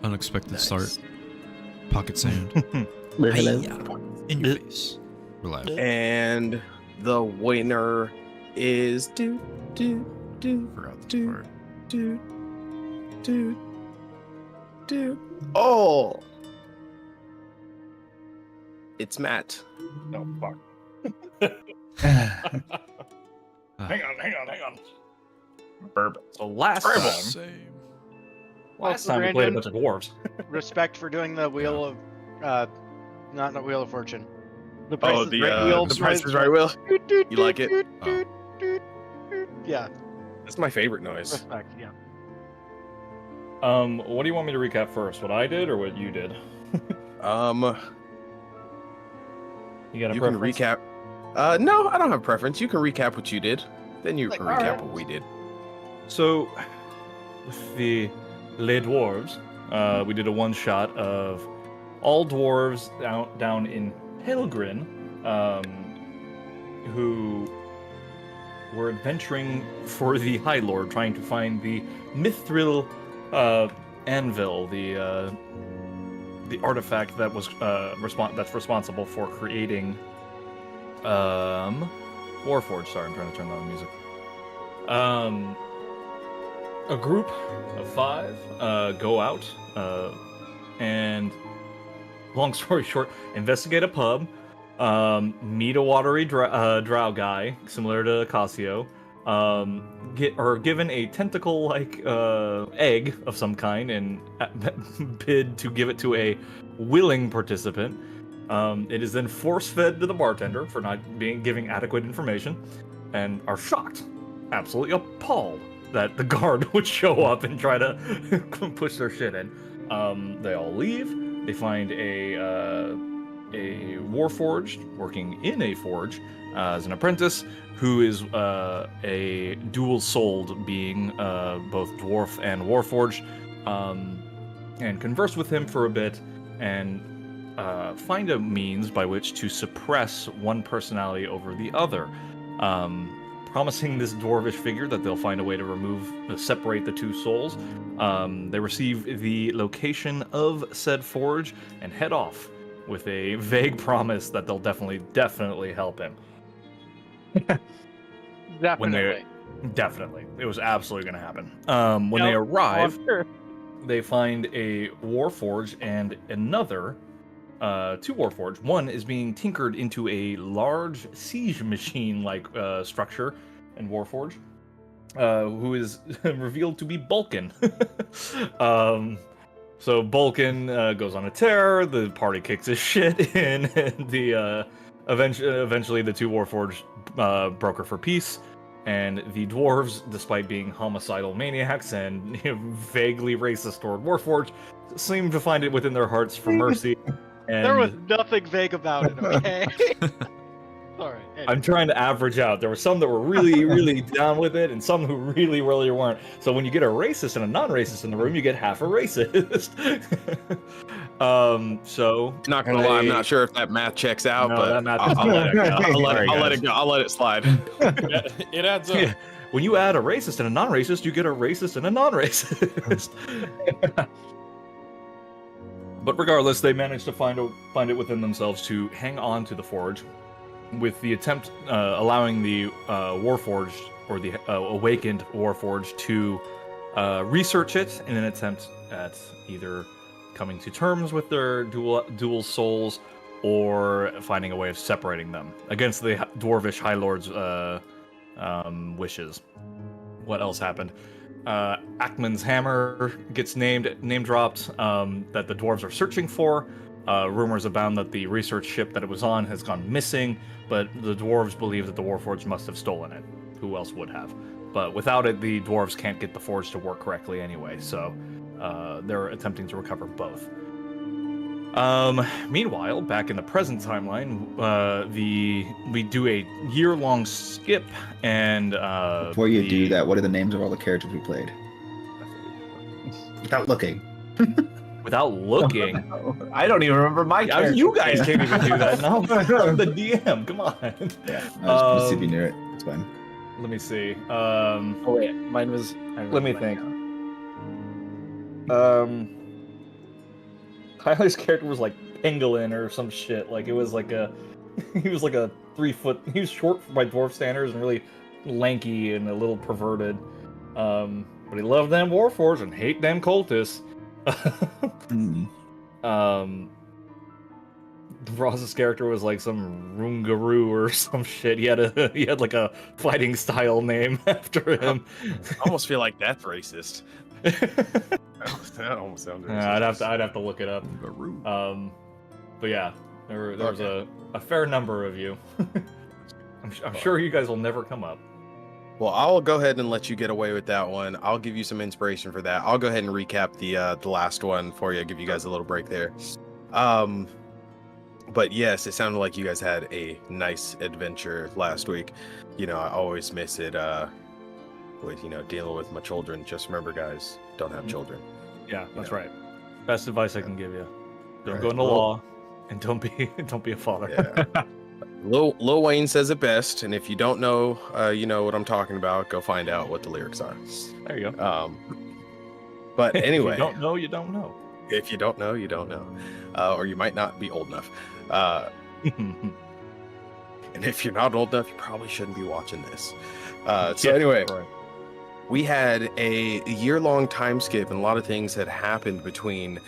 Unexpected start. Pocket sand. Hello. In your face. We're live. And the winner is Forgot this part. Oh, it's Matt. Oh, fuck. Hang on. Bourbon. So last time Same. we played a bunch of dwarves. Respect for doing the wheel of, not the wheel of fortune. The Oh, Price is Right wheel. the Price is Right wheel. You like it? Yeah. That's my favorite noise. Respect. Yeah. What do you want me to recap first? What I did or what you did? You got a You can preference? recap. No, I don't have a preference. You can recap what you did. Then you can recap what we did. So, with the Les Dwarves, we did a one-shot of all dwarves down in Helgrin, who were adventuring for the High Lord, trying to find the Mithril anvil, the artifact that was that's responsible for creating Warforged. Sorry, I'm trying to turn down the music. A group of 5 go out and, long story short, investigate a pub, meet a watery drow guy similar to Cassio, are given a tentacle-like egg of some kind and bid to give it to a willing participant. It is then force-fed to the bartender for not giving adequate information, and are shocked, absolutely appalled, that the guard would show up and try to push their shit in. They all leave. They find a warforged working in a forge as an apprentice, who is a dual-souled being, both dwarf and warforged, and converse with him for a bit and find a means by which to suppress one personality over the other, promising this dwarvish figure that they'll find a way to separate the two souls. They receive the location of said forge and head off with a vague promise that they'll definitely help him. Definitely. It was absolutely going to happen. When they arrive, they find a warforge and another 2 warforged. One is being tinkered into a large siege machine-like structure in Warforge, who is revealed to be Bulkin. So Bulkin goes on a tear, the party kicks his shit in, and eventually the 2 warforged broker for peace, and the dwarves, despite being homicidal maniacs and vaguely racist toward Warforged, seem to find it within their hearts for mercy. And There was nothing vague about it, okay? Sorry. Anyway. I'm trying to average out. There were some that were really, really down with it, and some who really, really weren't. So when you get a racist and a non-racist in the room, you get half a racist. So Not gonna lie, I'm not sure if that math checks out, No, but that math I'll let Sorry, it go. I'll let it slide. It adds up. Yeah. When you add a racist and a non-racist, you get a racist and a non-racist. But regardless, they managed to find it within themselves to hang on to the forge, with the attempt allowing the warforged, or the awakened warforged, to research it in an attempt at either coming to terms with their dual souls or finding a way of separating them against the dwarvish High Lord's wishes. What else happened? Ackman's hammer gets name dropped, that the dwarves are searching for. Rumors abound that the research ship that it was on has gone missing, but the dwarves believe that the warforged must have stolen it. Who else would have? But without it, the dwarves can't get the forge to work correctly anyway, so they're attempting to recover both. Meanwhile, back in the present timeline, we do a year-long skip, and Before you do that, what are the names of all the characters we played? Without looking. Without looking, I don't even remember my character. you guys can't even do that. No, I'm the DM. Come on. Yeah, I was just to be near it. It's fine. Let me see. Oh wait, mine was. Let me think. Tyler's character was like Pangolin or some shit. Like it was like a, he was like a 3 foot. He was short by dwarf standards and really lanky and a little perverted. But he loved them Warforged and hate them cultists. Ross's character was like some Rungaroo or some shit. He had like a fighting style name after him. I almost feel like that's racist. That almost sounded racist. I'd have to look it up. But yeah, there was a fair number of you. I'm sure you guys will never come up. Well, I'll go ahead and let you get away with that one. I'll give you some inspiration for that. I'll go ahead and recap the last one for you. Give you guys a little break there. But yes, it sounded like you guys had a nice adventure last week. You know, I always miss it with, you know, dealing with my children. Just remember, guys, don't have children. Yeah, that's right. Best advice I can give you. Don't Right. go into law, and don't be a father. Yeah. Lil Wayne says it best, and if you don't know, you know what I'm talking about. Go find out what the lyrics are. There you go. But anyway, If you don't know, you don't know. if you don't know, you don't know, or you might not be old enough. And if you're not old enough, you probably shouldn't be watching this. So anyway, Right. we had a year-long time skip, and a lot of things had happened between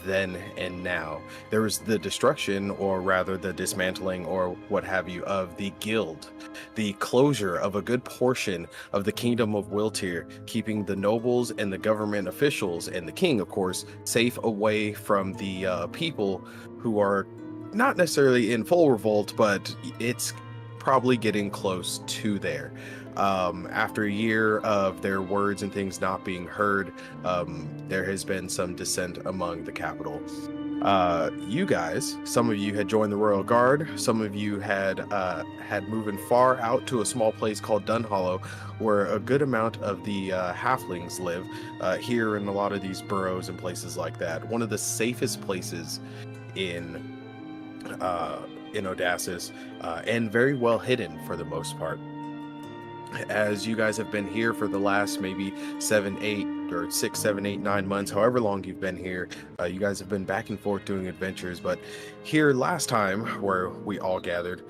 then and now. There was the destruction, or rather the dismantling, or what have you, of the guild, the closure of a good portion of the kingdom of Wiltir, keeping the nobles and the government officials and the king, of course, safe away from the people who are not necessarily in full revolt, but it's probably getting close to there. After a year of their words and things not being heard, there has been some dissent among the capital. You guys, some of you had joined the Royal Guard, some of you had moved far out to a small place called Dunhollow, where a good amount of the halflings live, here in a lot of these boroughs and places like that. One of the safest places in Odasses, and very well hidden for the most part. As you guys have been here for the last maybe 7, 8, or 6, 7, 8, 9 months, however long you've been here, you guys have been back and forth doing adventures. But here last time, where we all gathered,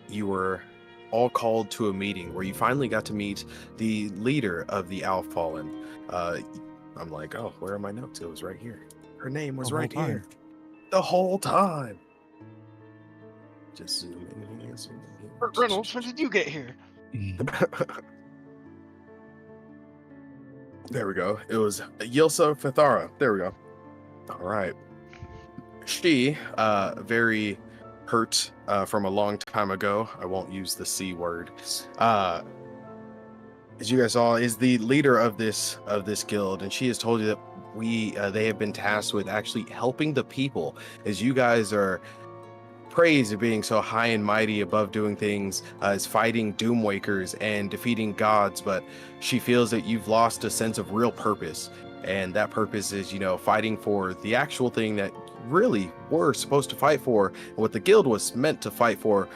you were all called to a meeting where you finally got to meet the leader of the Outfallen. I'm like, oh, where are my notes? It was right here. Her name was right here. The whole time. Just zoom in here, zoom in here. Burt Reynolds, when did you get here? There we go. It was Yilsa Fithara. There we go. All right. She, very hurt from a long time ago. I won't use the C word. As you guys saw, is the leader of this guild, and she has told you that they have been tasked with actually helping the people, as you guys are praised of being so high and mighty above doing things as fighting Doomwakers and defeating gods. But she feels that you've lost a sense of real purpose, and that purpose is, you know, fighting for the actual thing that really were supposed to fight for, and what the guild was meant to fight for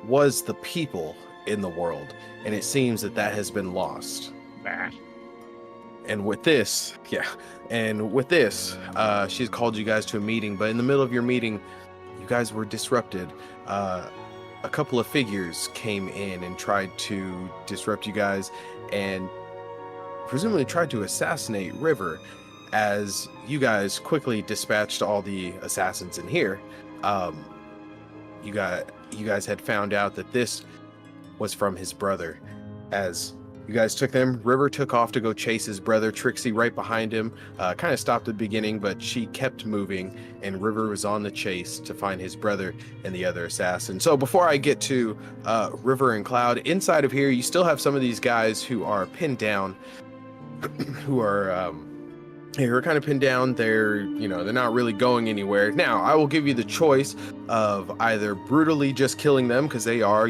was the people in the world, and it seems that has been lost. And with this, she's called you guys to a meeting, but in the middle of your meeting, you guys were disrupted. A couple of figures came in and tried to disrupt you guys, and presumably tried to assassinate River. As you guys quickly dispatched all the assassins in here, you guys had found out that this was from his brother. As you guys took them, River took off to go chase his brother. Trixie right behind him, kind of stopped at the beginning, but she kept moving, and River was on the chase to find his brother and the other assassin. So before I get to River and Cloud, inside of here, you still have some of these guys who are pinned down, who are kind of pinned down. They're not really going anywhere. Now, I will give you the choice of either brutally just killing them, because they are,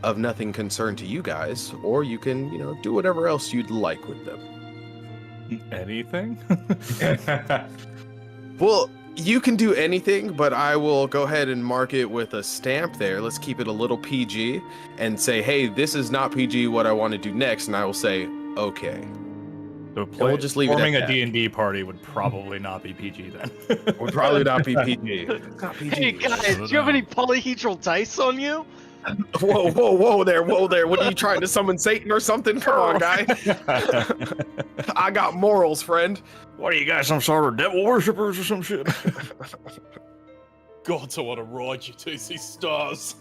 of nothing concern to you guys, or you can, do whatever else you'd like with them. Anything? Well, you can do anything, but I will go ahead and mark it with a stamp there. Let's keep it a little PG and say, hey, this is not PG, what I want to do next. And I will say, okay. So we'll just leave it at forming a that. D&D party would probably not be PG then. Would probably not be PG. It's not PG. Hey guys, do you have any polyhedral dice on you? Whoa there, What are you trying to summon Satan or something? Come on, guy. I got morals, friend. What are you guys, some sort of devil worshippers or some shit? God, I want to ride you to see stars.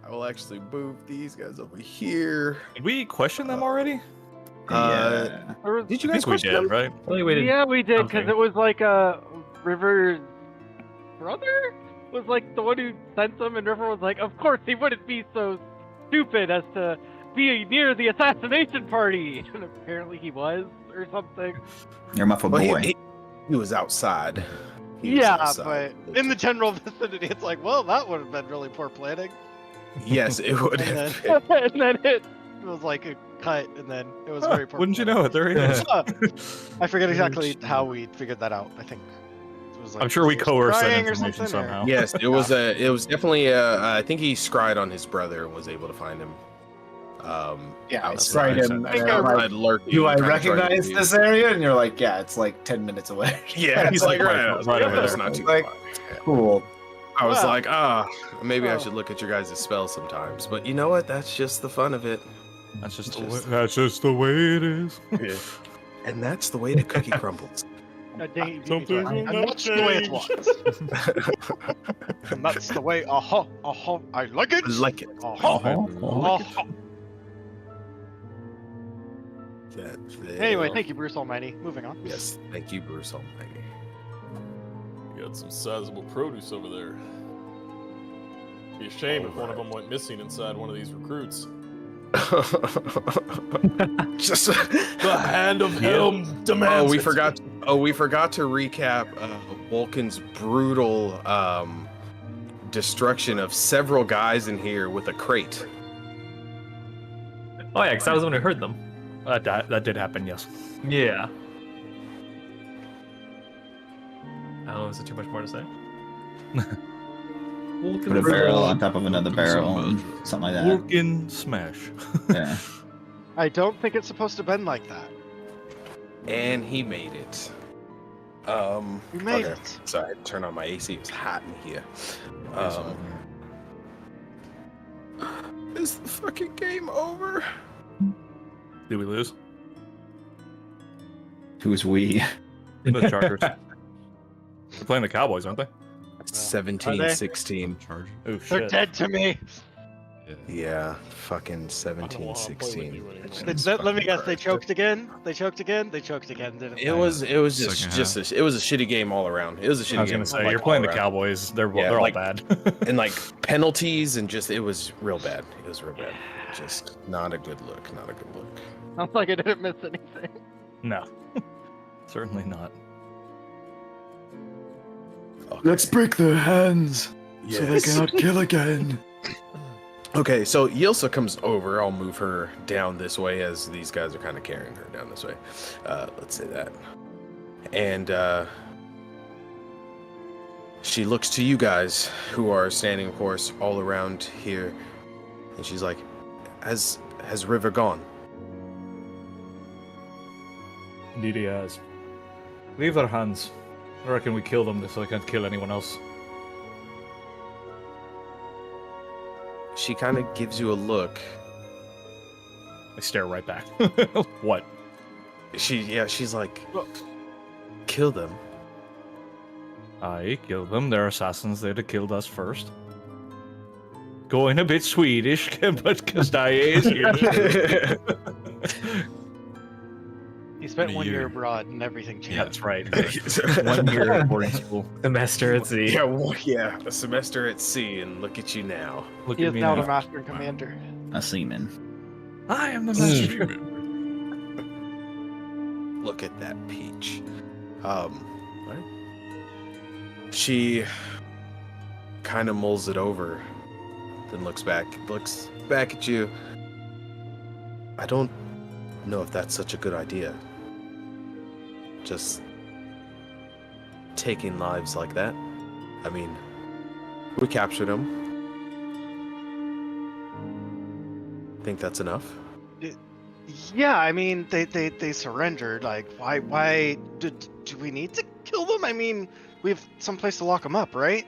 I will actually move these guys over here. Did we question them already? Yeah. Did you I guys think we question did, them? right? Well, yeah, we did, because something. it was like River's brother was like the one who sent them, and River was like, of course he wouldn't be so stupid as to be near the assassination party. And apparently he was, or something. You're muffled Well, boy. he was outside. He was Yeah, outside. but in the general vicinity, it's like, well, that would have been really poor planning. Yes, it would And have then, been. and then it was like a cut, and then it was very poor. Wouldn't you planning. know it? There he is. I forget exactly how we figured that out. I think it was like I'm sure we he was coerced that crying or information something, or- somehow. Yes, it was definitely I think he scryed on his brother and was able to find him. Yeah, I outside. scryed him. I think and I I'm like, Outside lurking, do I kinda trying to recognize do- this area? And you're like, yeah, it's like 10 minutes away. Yeah, he's like right right over It's there. not too Like- far. Cool. I was Wow. like, maybe I Oh. should look at your guys' spells sometimes. But you know what? That's just the fun of it. That's just Just- the way it is. And that's the way the cookie crumbles. No, dang it, you beat me Something to it. will And that's the way it was. And that's the way. I like it. I like it. Uh-huh. That Anyway, veil. thank you, Bruce Almighty. Moving on. Yes, thank you, Bruce Almighty. You got some sizable produce over there. Be a shame if one of them went missing inside one of these recruits. Just The hand of Helm demands. we it. forgot. We forgot to recap Vulcan's brutal destruction of several guys in here with a crate. Oh yeah, because I was the one who heard them. That did happen, yes. Yeah. Oh, is it too much more to say? Put a barrel on top of another barrel and something like that. Working smash. Yeah. I don't think it's supposed to bend like that. And he made it. You made okay. it. Sorry, I had to turn on my AC. It was hot in here. Is the fucking game over? Did we lose? Who's we? The Chargers. They're playing the Cowboys, aren't they? 17-16. Charge. Oh They're shit. dead to me. Yeah, fucking I don't wanna play with 17-16. you anymore. Let me guess. They choked again. They choked again. They choked again. Didn't It they? was just Second it was a shitty game all around. It was a shitty I was game. gonna say like, you're playing all the around. Cowboys. They're Yeah, all like- bad. And like penalties and just it was real bad. It was real bad. Just not a good look. Not a good look. Sounds like I didn't miss anything. No, certainly not. Okay. break their hands Yes. kill again. Okay, so Yilsa comes over. I'll move her down this way as these guys are kind of carrying her down this way. Let's say that. And she looks to you guys who are standing, of course, all around here. And she's like, has River gone? Indeed he has. Leave their hands. I reckon we kill them so they can't kill anyone else. She kind of gives you a look. I stare right back. What? She's like, kill them. I killed them. They're assassins. They'd have killed us first. Going a bit Swedish, but because I is here. He spent 1 year year. abroad and everything changed. That's right. 1 year at boarding school. Semester at sea. Yeah, a semester at sea, and look at you now. Look He at is me now now. the master and commander. A seaman. I am the master. Look at that peach. She kind of mulls it over, then looks back at you. I don't know if that's such a good idea. Just taking lives like that. I mean, we captured him. think that's enough? Yeah, I mean, they surrendered. Like, why do we need to kill them? I mean, we have someplace to lock them up, right?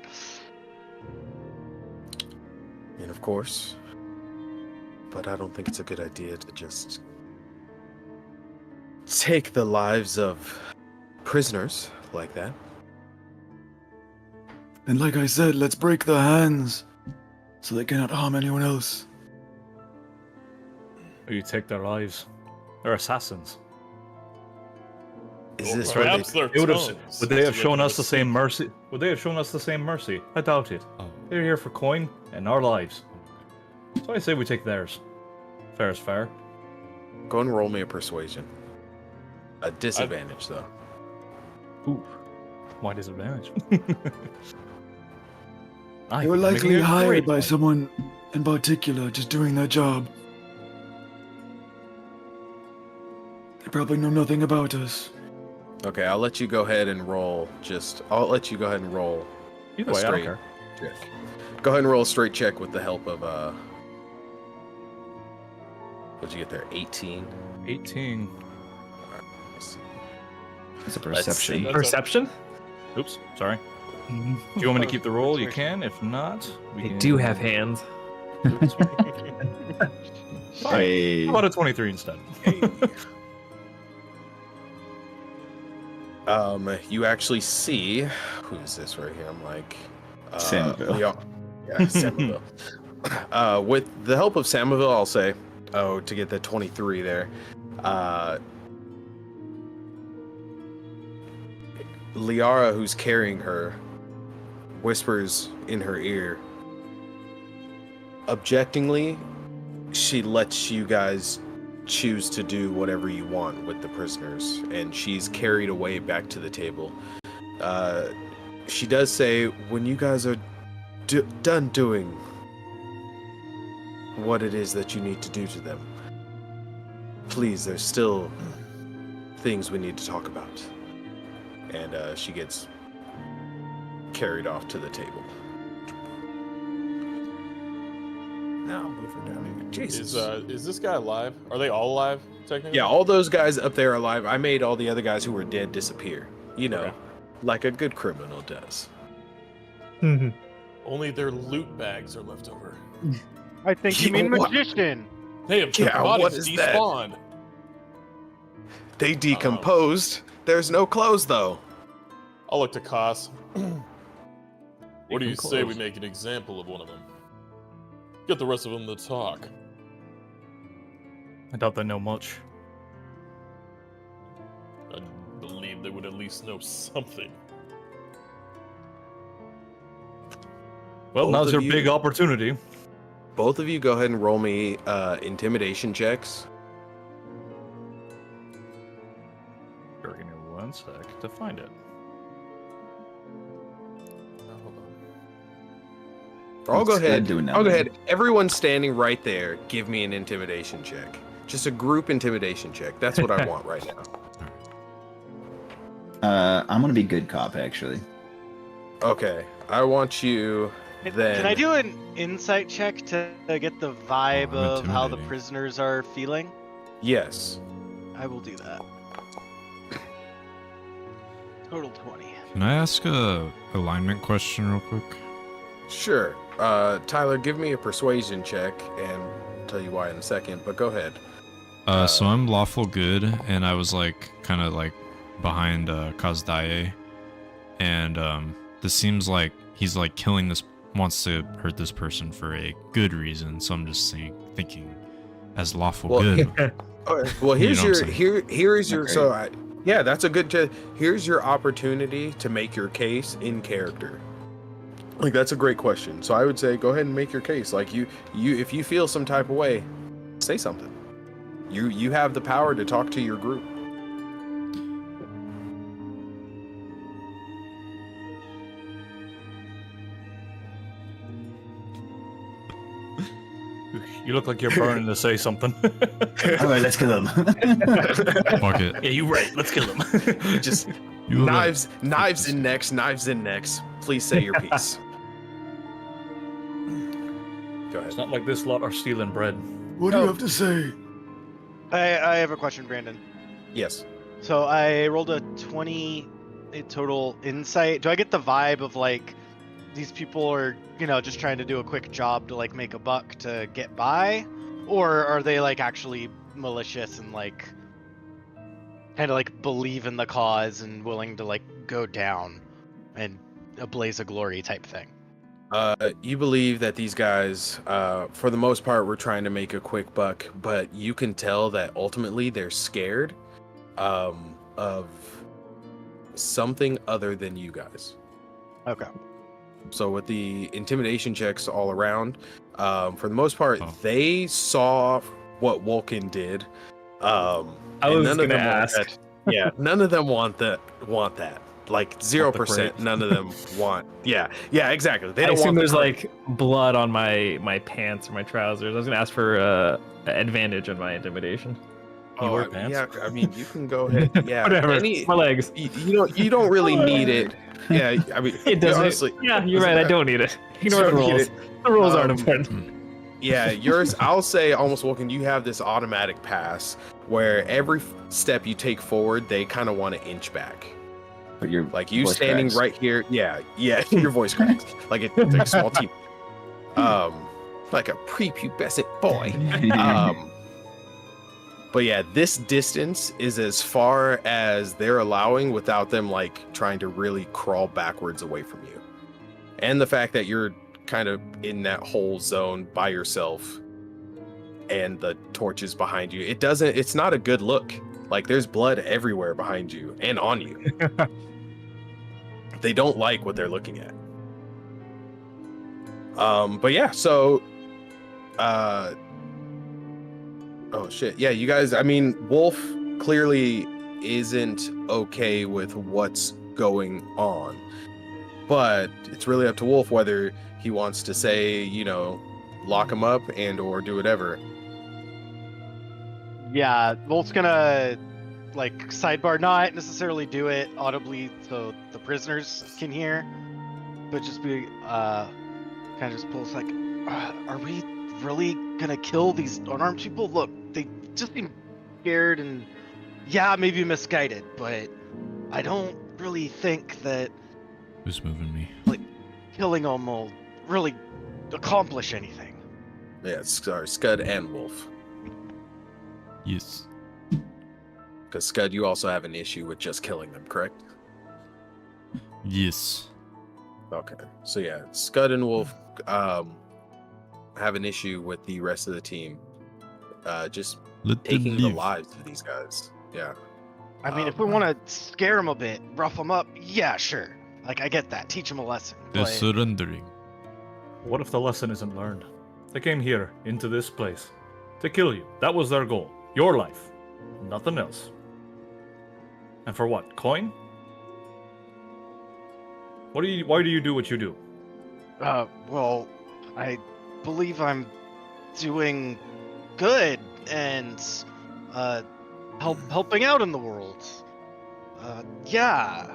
And of course. But I don't think it's a good idea to just take the lives of prisoners like that. And like I said, let's break their hands so they cannot harm anyone else. Or you take their lives. They're assassins. Is Or this what perhaps they... their They would have, tongues would they have to shown rip us the us. same mercy? Would they have shown us the same mercy? I doubt it. Oh. They're here for coin and our lives. So I say we take theirs. Fair is fair. Go and roll me a persuasion. A disadvantage, though. Ooh. Why disadvantage? I They were think I'm making likely a hired great by point. someone in particular, just doing their job. They probably know nothing about us. Okay, I'll let you go ahead and roll. I'll let you go ahead and roll Either a way, I don't straight care. check. Go ahead and roll a straight check with the help of what'd you get there? 18. 18. Let's see. It's a Let's perception. see. Perception? Oops, sorry. Do you want me to keep the roll? You can. If not, we They can... do have hands. Fine. Hey. How about a 23 instead? You actually see who's this right here? I'm like Samuel. Yeah, Samuel. With the help of Samuel, I'll say, to get the 23 there. Liara, who's carrying her, whispers in her ear. Objectingly, she lets you guys choose to do whatever you want with the prisoners, and she's carried away back to the table. She does say, when you guys are done doing what it is that you need to do to them, please, there's still things we need to talk about. And she gets carried off to the table. Now move her down here. Jesus. Is this guy alive? Are they all alive, technically? Yeah, all those guys up there are alive. I made all the other guys who were dead disappear. You know, Okay. like a good criminal does. Only their loot bags are left over. I think you mean What? magician. Hey, if Yeah, the what bodies is that? despawned. They decomposed. There's no clothes, though. I'll look to Koss. What do you say we Decomposed. make an example of one of them? Get the rest of them to talk. I doubt they know much. I believe they would at least know something. Well, Both now's of your you- big opportunity. Both of you go ahead and roll me intimidation checks. Sure, give me 1 sec to find it. Or I'll go What's ahead. that doing down I'll go there? ahead. Everyone standing right there, give me an intimidation check. Just a group intimidation check. That's what I want right now. I'm gonna be good cop actually. Okay, I want you then. Can I do an insight check to get the vibe Oh, of how the intimidating. prisoners are feeling? Yes. I will do that. Total 20. Can I ask a alignment question real quick? Sure. Tyler, give me a persuasion check, and I'll tell you why in a second. But go ahead. So I'm lawful good, and I was like kind of like behind Kazdaye, and this seems like he's like killing this, wants to hurt this person for a good reason. So I'm just thinking, as lawful Well, good. Well, here's You know what I'm here is your Okay. yeah, that's a good. Here's your opportunity to make your case in character. Like that's a great question. So I would say go ahead and make your case. Like you if you feel some type of way, say something. You have the power to talk to your group. You look like you're burning to say something. All right, let's kill him. Fuck it. Yeah, you're right. Let's kill him. Just You look like- knives in necks. Please say your piece. Go ahead. It's not like this lot are stealing bread. What do you have to say? I have a question, Brandon. Yes. So I rolled a 20 total insight. Do I get the vibe of like these people are, just trying to do a quick job to like make a buck to get by, or are they like actually malicious and like kind of like believe in the cause and willing to like go down and a blaze of glory type thing? You believe that these guys, for the most part, were trying to make a quick buck, but you can tell that ultimately they're scared of something other than you guys. Okay. So with the intimidation checks all around, for the most part, they saw what Vulcan did. I was gonna ask. Yeah, none of them want that. Like 0%. None of them want. Yeah, exactly. They I don't assume want. there's like blood on my pants or my trousers. I was gonna ask for advantage on my intimidation. You wear pants? Yeah, I mean, you can go ahead. Yeah, Whatever. My legs. You don't really need it. Yeah, I mean, It doesn't. honestly. Yeah, you're right. I don't need it. Ignore the Don't need rules. it. The rules aren't important. Yeah, yours. I'll say almost Vulcan. You have this automatic pass where every step you take forward, they kind of want to inch back. But you're Like you voice standing cracks. right here. Yeah, your voice cracks like it's like a small teeth. Like a prepubescent boy. But yeah, this distance is as far as they're allowing without them like trying to really crawl backwards away from you. And the fact that you're kind of in that whole zone by yourself and the torches behind you, it's not a good look. Like there's blood everywhere behind you and on you. They don't like what they're looking at. But yeah, so oh shit. Yeah, you guys, I mean, Wolf clearly isn't okay with what's going on. But it's really up to Wolf whether he wants to say, lock him up and or do whatever. Yeah, Volt's gonna like sidebar, not necessarily do it audibly so the prisoners can hear, but just be kind of just pulls like, are we really gonna kill these unarmed people? Look, they just seem scared and yeah, maybe misguided, but I don't really think that Who's moving me? killing them will really accomplish anything. Yeah, Scud and Wolf. Yes. Because Scud, you also have an issue with just killing them, correct? Yes. Okay. So yeah, Scud and Wolf have an issue with the rest of the team. Just Let them taking the live. lives of these guys. Yeah. I mean, if we want to scare them a bit, rough them up, yeah, sure. Like, I get that. Teach them a lesson. They're But surrendering. What if the lesson isn't learned? They came here, into this place, to kill you. That was their goal. Your life. Nothing else. And for what? Coin? Why do you do what you do? well, I believe I'm doing good and helping out in the world. Yeah.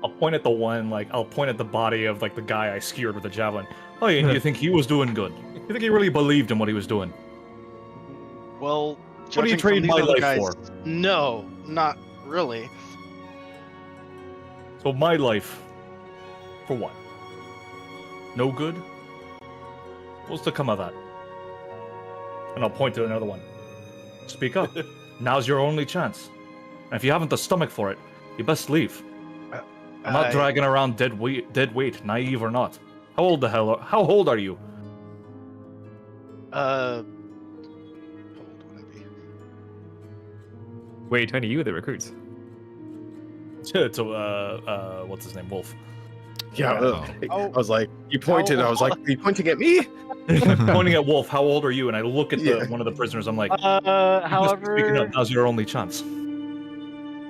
I'll point at the one, I'll point at the body of, the guy I skewered with a javelin. Oh, and you think he was doing good? You think he really believed in what he was doing? Well, What do you judging from trade these my other life guys, for? No, not really. So my life, for what? No good? What's to come of that? And I'll point to another one. Speak up. Now's your only chance. And if you haven't the stomach for it, you best leave. I'm not dragging around dead weight, naive or not. How old are you? How old would I be? Wait, Tony, you were the recruits. To what's his name? Wolf. Yeah. Oh. I was like, you pointed. I was like, are you pointing at me? I'm pointing at Wolf. How old are you? And I look at Yeah. one of the prisoners. I'm like, speaking However, up. Now's your only chance.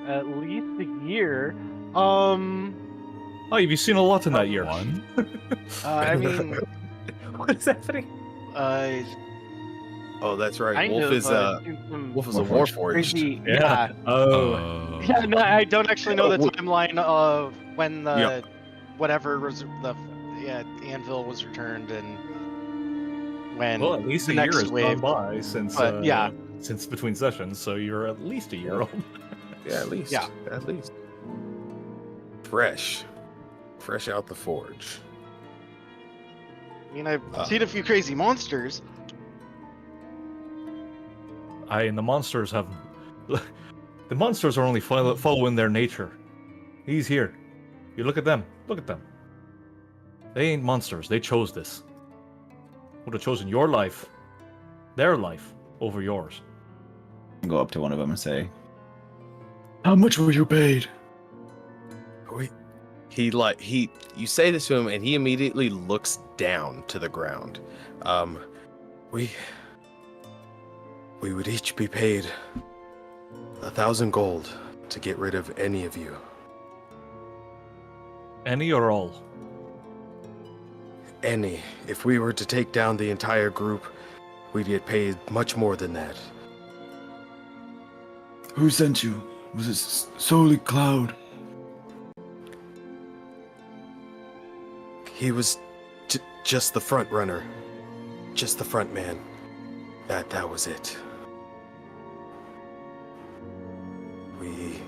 at least a year. Oh, you've seen a lot in that year. One? I mean, What is happening? Oh, that's right. Kind Wolf of, is doing some Wolf is a Warforged. crazy. Yeah. Oh. yeah, no, I don't actually know the timeline of when the Yep. whatever was the anvil was returned and when Well, at least the a year next has wave. gone by since But, yeah. since between sessions, so you're at least a year old. Yeah, at least. Yeah. At least. Fresh out the forge. I mean, I've seen a few crazy monsters. And the monsters have. The monsters are only following their nature. He's here. You look at them. Look at them. They ain't monsters. They chose this. Would have chosen your life, their life, over yours. Go up to one of them and say, How much were you paid? You say this to him and he immediately looks down to the ground. We would each be paid 1,000 gold to get rid of any of you. Any or all? Any. If we were to take down the entire group, we'd get paid much more than that. Who sent you? Was it solely Cloud? He was just the front runner. Just the front man. That was it. We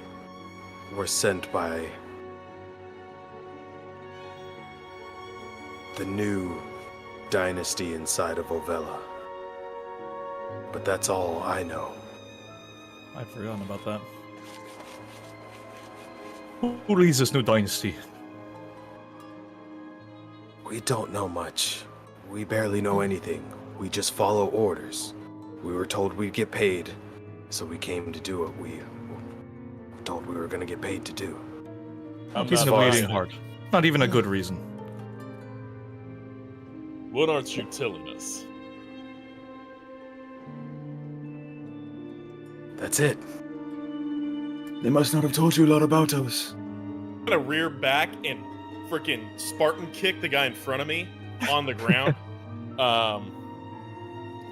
were sent by the new dynasty inside of Ovella. But that's all I know. I'd forgotten about that. Who leads this new dynasty? We don't know much. We barely know anything. We just follow orders. We were told we'd get paid, so we came to do what we were told we were going to get paid to do. I'm Even a not bleeding listening. heart. Not even a good reason. What aren't you telling us? That's it. They must not have told you a lot about us. I'm gonna rear back and freaking Spartan kick the guy in front of me on the ground.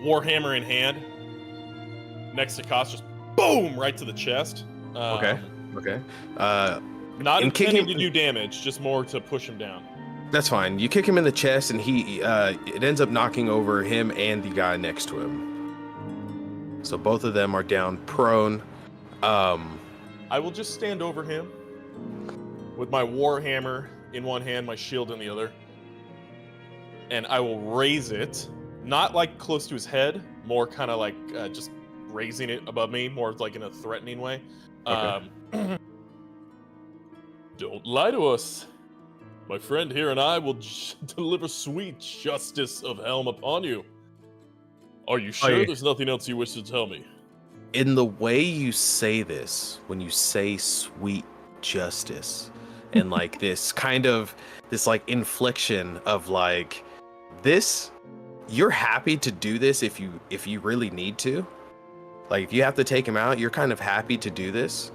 Warhammer in hand. Next to Koss, just boom right to the chest. Okay. Not And kicking intending to him- do damage, just more to push him down. That's fine. You kick him in the chest, and it ends up knocking over him and the guy next to him. So both of them are down prone. I will just stand over him with my Warhammer in one hand, my shield in the other. And I will raise it, not like close to his head, more kind of like just raising it above me, more like in a threatening way. Okay. Don't lie to us. My friend here and I will deliver sweet justice of Helm upon you. Are you sure Aye. there's nothing else you wish to tell me? In the way you say this, when you say sweet justice, and like this like infliction of like this, you're happy to do this if you really need to. Like if you have to take him out, you're kind of happy to do this.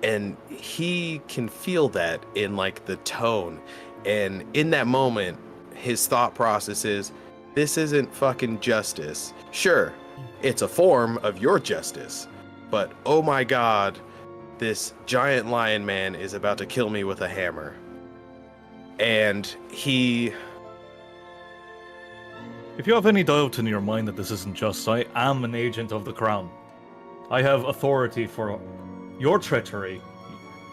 And he can feel that in like the tone. And in that moment, his thought process is, this isn't fucking justice. Sure, it's a form of your justice, but oh my god, this giant lion man is about to kill me with a hammer. And he... If you have any doubt in your mind that this isn't just, I am an agent of the crown. I have authority for your treachery,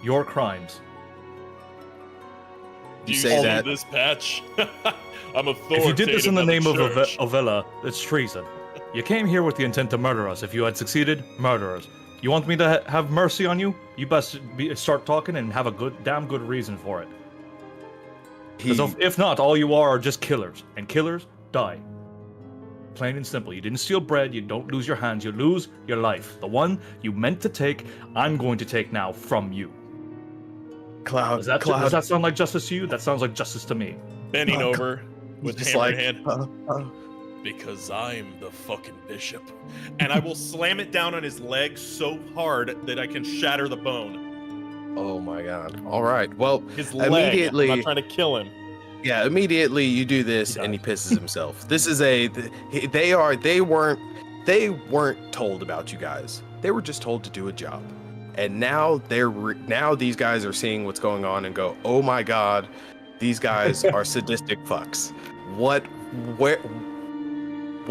your crimes. Do you say see that- this patch? I'm authoritative. If you did this in the by name of church. Ovella, it's treason. You came here with the intent to murder us. If you had succeeded, murder us. You want me to have mercy on you? You best start talking and have a damn good reason for it. Because if not, all you are just killers, and killers die. Plain and simple. You didn't steal bread, you don't lose your hands, you lose your life. The one you meant to take, I'm going to take now from you. Cloud, Does that sound like justice to you? That sounds like justice to me. Bending over with just hammer like, in hand. Because I'm the fucking bishop. And I will slam it down on his leg so hard that I can shatter the bone. Oh my god. All right. Well, His leg. immediately, I'm not trying to kill him. yeah, immediately you do this and he pisses himself. This is they weren't told about you guys. They were just told to do a job. And now now these guys are seeing what's going on and go, "Oh my god, these guys are sadistic fucks."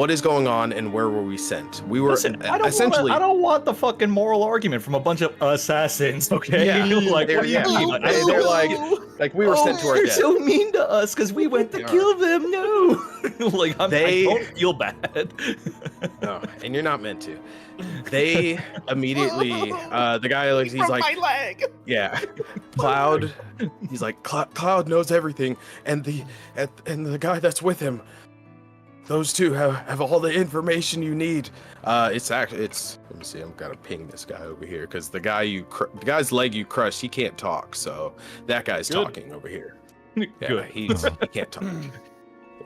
what is going on and where were we sent? We were Listen, I don't want the fucking moral argument from a bunch of assassins, okay? Yeah, like, they're, what do you yeah, mean? they're like we were sent to our They're death. so mean to us because we went to They are. kill them. No, like I don't feel bad. No, and you're not meant to. They immediately, the guy, like, he's like, my leg. yeah, Cloud. He's like, Cloud knows everything, and the guy that's with him. Those two have all the information you need. It's let me see. I'm gonna ping this guy over here because the guy's leg you crushed, he can't talk. So that guy's talking over here. Yeah, Good. he can't talk.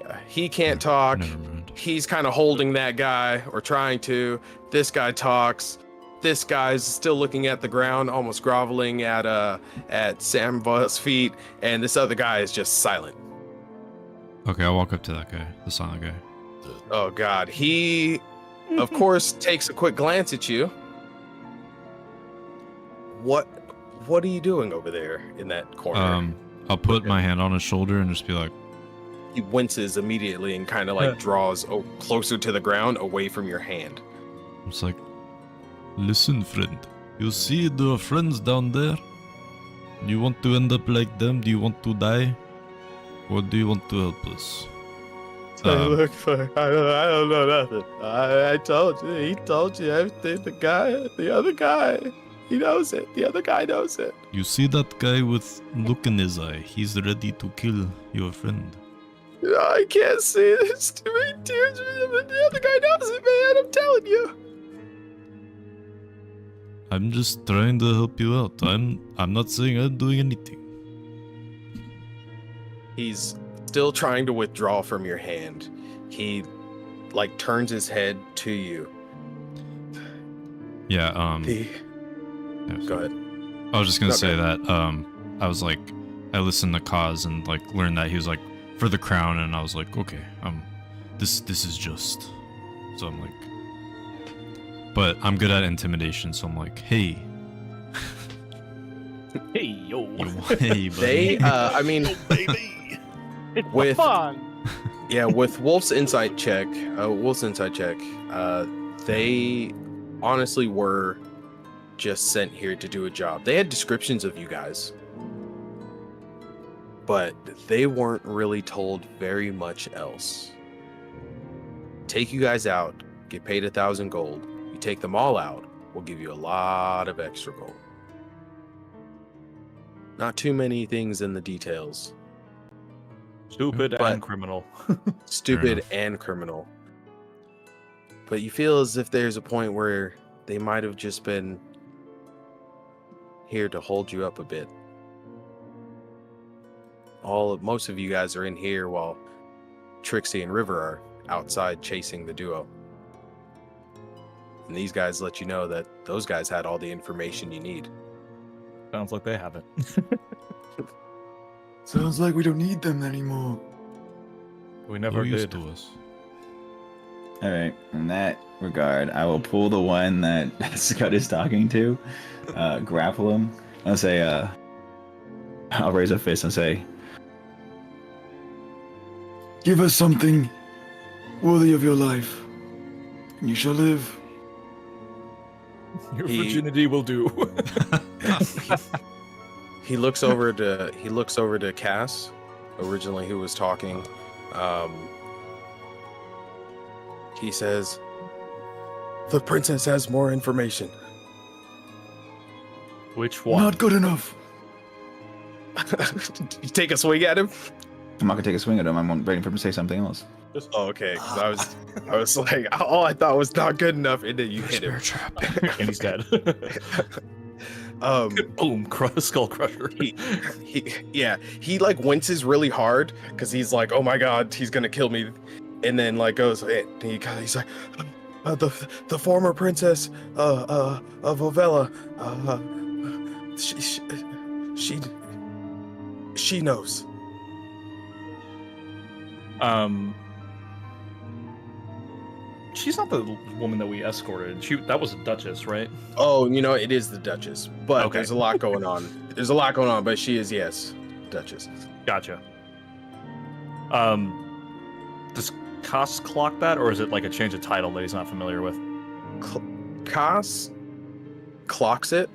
Yeah, he can't talk. Never mind. He's kind of holding that guy or trying to. This guy talks. This guy's still looking at the ground, almost groveling at Samva's feet, and this other guy is just silent. Okay, I'll walk up to that guy, the silent guy. Oh God, he, of course, takes a quick glance at you. What are you doing over there in that corner? I'll put my hand on his shoulder and just be like, He winces immediately and kind of like draws closer to the ground, away from your hand. it's like, listen, friend. You see the friends down there? You want to end up like them? Do you want to die? Or do you want to help us? I don't know nothing. I told you. He told you everything. The other guy, he knows it. The other guy knows it. You see that guy with look in his eye? He's ready to kill your friend. I can't see. There's too many tears. The other guy knows it, man. I'm telling you. I'm just trying to help you out. I'm not saying I'm doing anything. He's still trying to withdraw from your hand. He like turns his head to you. Yeah, The yeah, Go ahead. I was just gonna Okay. say that, I was like, I listened to Kaz and like learned that he was like for the crown, and I was like, okay, this is just. So I'm like, but I'm good at intimidation, so I'm like, hey, Hey yo. hey, buddy. They I mean It's With- fun. yeah, with Wolf's insight check, they honestly were just sent here to do a job. They had descriptions of you guys, but they weren't really told very much else. Take you guys out, get paid 1,000 gold. You take them all out, we'll give you a lot of extra gold. Not too many things in the details. Stupid But- and criminal. Stupid enough. and criminal. But you feel as if there's a point where they might have just been here to hold you up a bit. Most of you guys are in here while Trixie and River are outside chasing the duo. And these guys let you know that those guys had all the information you need. Sounds like they haven't. Sounds like we don't need them anymore. We No never use did. to us. All right. In that regard, I will pull the one that Scott is talking to, grapple him. I'll say, I'll raise a fist and say, Give us something worthy of your life, and you shall live. Your He- virginity will do. He looks over to Cass, originally who was talking. He says, "The princess has more information." Which one? Not good enough. You take a swing at him. I'm not gonna take a swing at him. I'm waiting for him to say something else. Oh, okay. 'Cause I was like, all I thought was not good enough, and then you hit him. And he's dead. Boom! Skull crusher. He like winces really hard because he's like, oh my god, he's gonna kill me, and then like goes, he's like, the former princess of Ovella, she knows. She's not the woman that we escorted. That was a duchess, right? Oh, it is the Duchess, but Okay. there's a lot going on. But she is, yes, Duchess. Gotcha. Koss clock that, or is it like a change of title that he's not familiar with? Koss clocks it.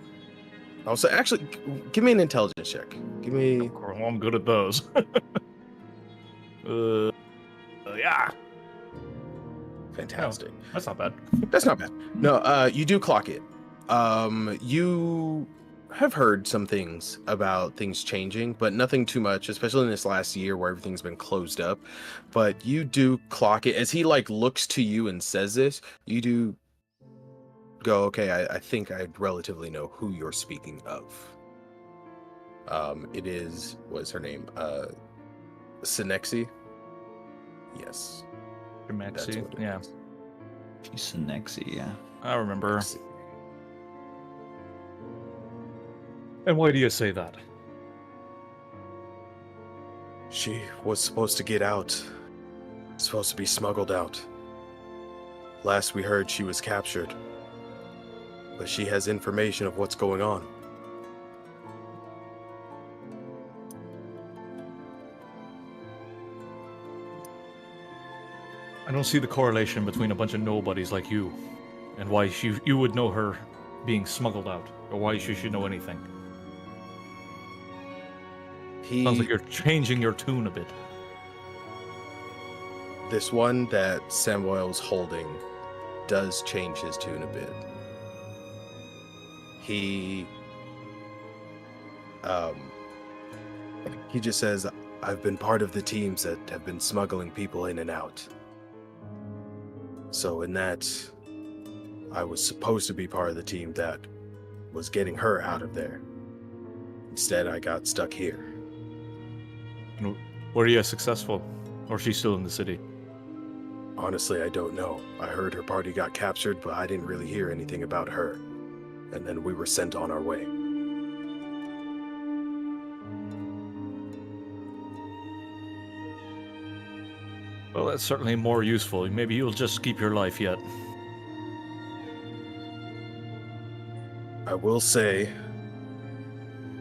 Also, actually, give me an intelligence check. Give me. Well, I'm good at those. Yeah. Fantastic. No, that's not bad. That's not bad. No, you do clock it. You have heard some things about things changing, but nothing too much, especially in this last year where everything's been closed up. But you do clock it as he like looks to you and says this. You do go, okay, I think I relatively know who you're speaking of. It is, what's her name? Synexi? Yes. That's Maxi, what it yeah. is. She's Nexi, yeah. I remember. Synexi. And why do you say that? She was supposed to get out. Supposed to be smuggled out. Last we heard, she was captured. But she has information of what's going on. I don't see the correlation between a bunch of nobodies like you and why you would know her being smuggled out, or why she should know anything. Sounds like you're changing your tune a bit. This one that Samuel's holding does change his tune a bit. He just says, I've been part of the teams that have been smuggling people in and out. So in that, I was supposed to be part of the team that was getting her out of there. Instead, I got stuck here. Were you successful? Or is she still in the city? Honestly, I don't know. I heard her party got captured, but I didn't really hear anything about her. And then we were sent on our way. Well, that's certainly more useful. Maybe you'll just keep your life yet. I will say,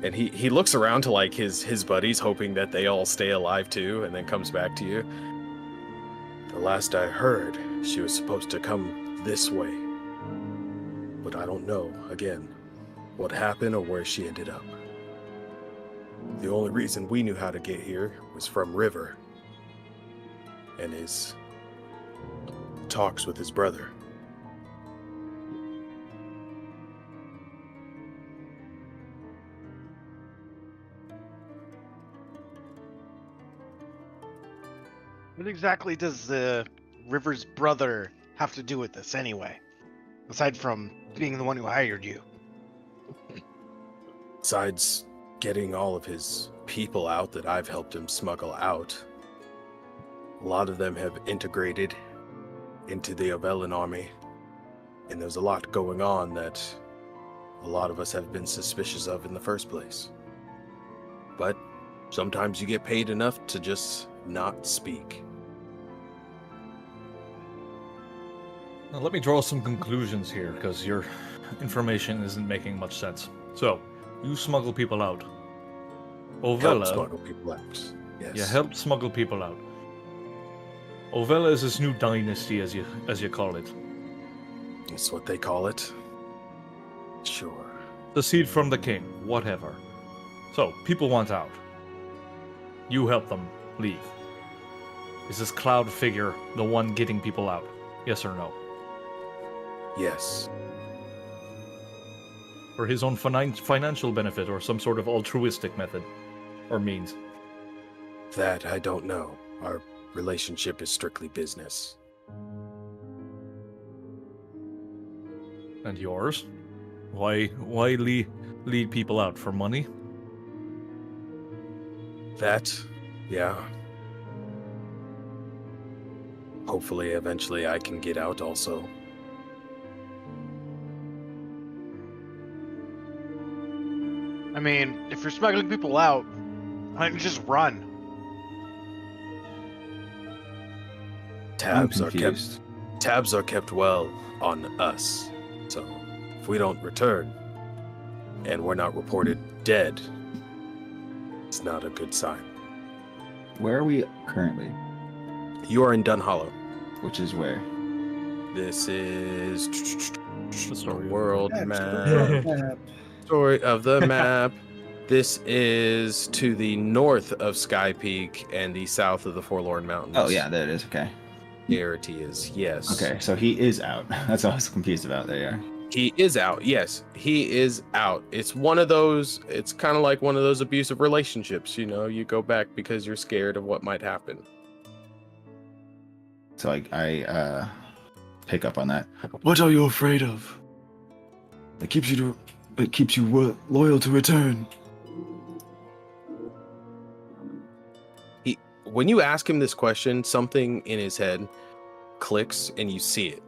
and he looks around to like his buddies, hoping that they all stay alive too, and then comes back to you. The last I heard, she was supposed to come this way. But I don't know, again, what happened or where she ended up. The only reason we knew how to get here was from River and his talks with his brother. What exactly does the River's brother have to do with this anyway? Aside from being the one who hired you. Besides getting all of his people out that I've helped him smuggle out, a lot of them have integrated into the Ovellan army, and there's a lot going on that a lot of us have been suspicious of in the first place. But sometimes you get paid enough to just not speak. Now, let me draw some conclusions here, because your information isn't making much sense. So, you smuggle people out. Help Ovella, smuggle people out. Yes. you helped smuggle people out. Ovella is this new dynasty, as you call it. That's what they call it. Sure. The seed from the king, whatever. So, people want out. You help them leave. Is this cloud figure the one getting people out? Yes or no? Yes. For his own financial benefit, or some sort of altruistic method or means? That I don't know. Our relationship is strictly business. And yours? Why lead people out? For money? That, yeah. Hopefully, eventually I can get out also. I mean, if you're smuggling people out, why don't you just run? Tabs are kept well on us. So, if we don't return, and we're not reported dead, it's not a good sign. Where are we currently? You are in Dun Hollow. which is where? This is The story of world Map, map. map. Story of the map. This is to the north of Sky Peak and the south of the Forlorn Mountains. Oh yeah, there it is. Okay. Arity is, yes. Okay, so he is out. That's what I was confused about. There you are. He is out. Yes, he is out. It's one of those, it's kind of like one of those abusive relationships, you know, you go back because you're scared of what might happen. So I pick up on that. What are you afraid of? That keeps you loyal to return. When you ask him this question, something in his head clicks and you see it.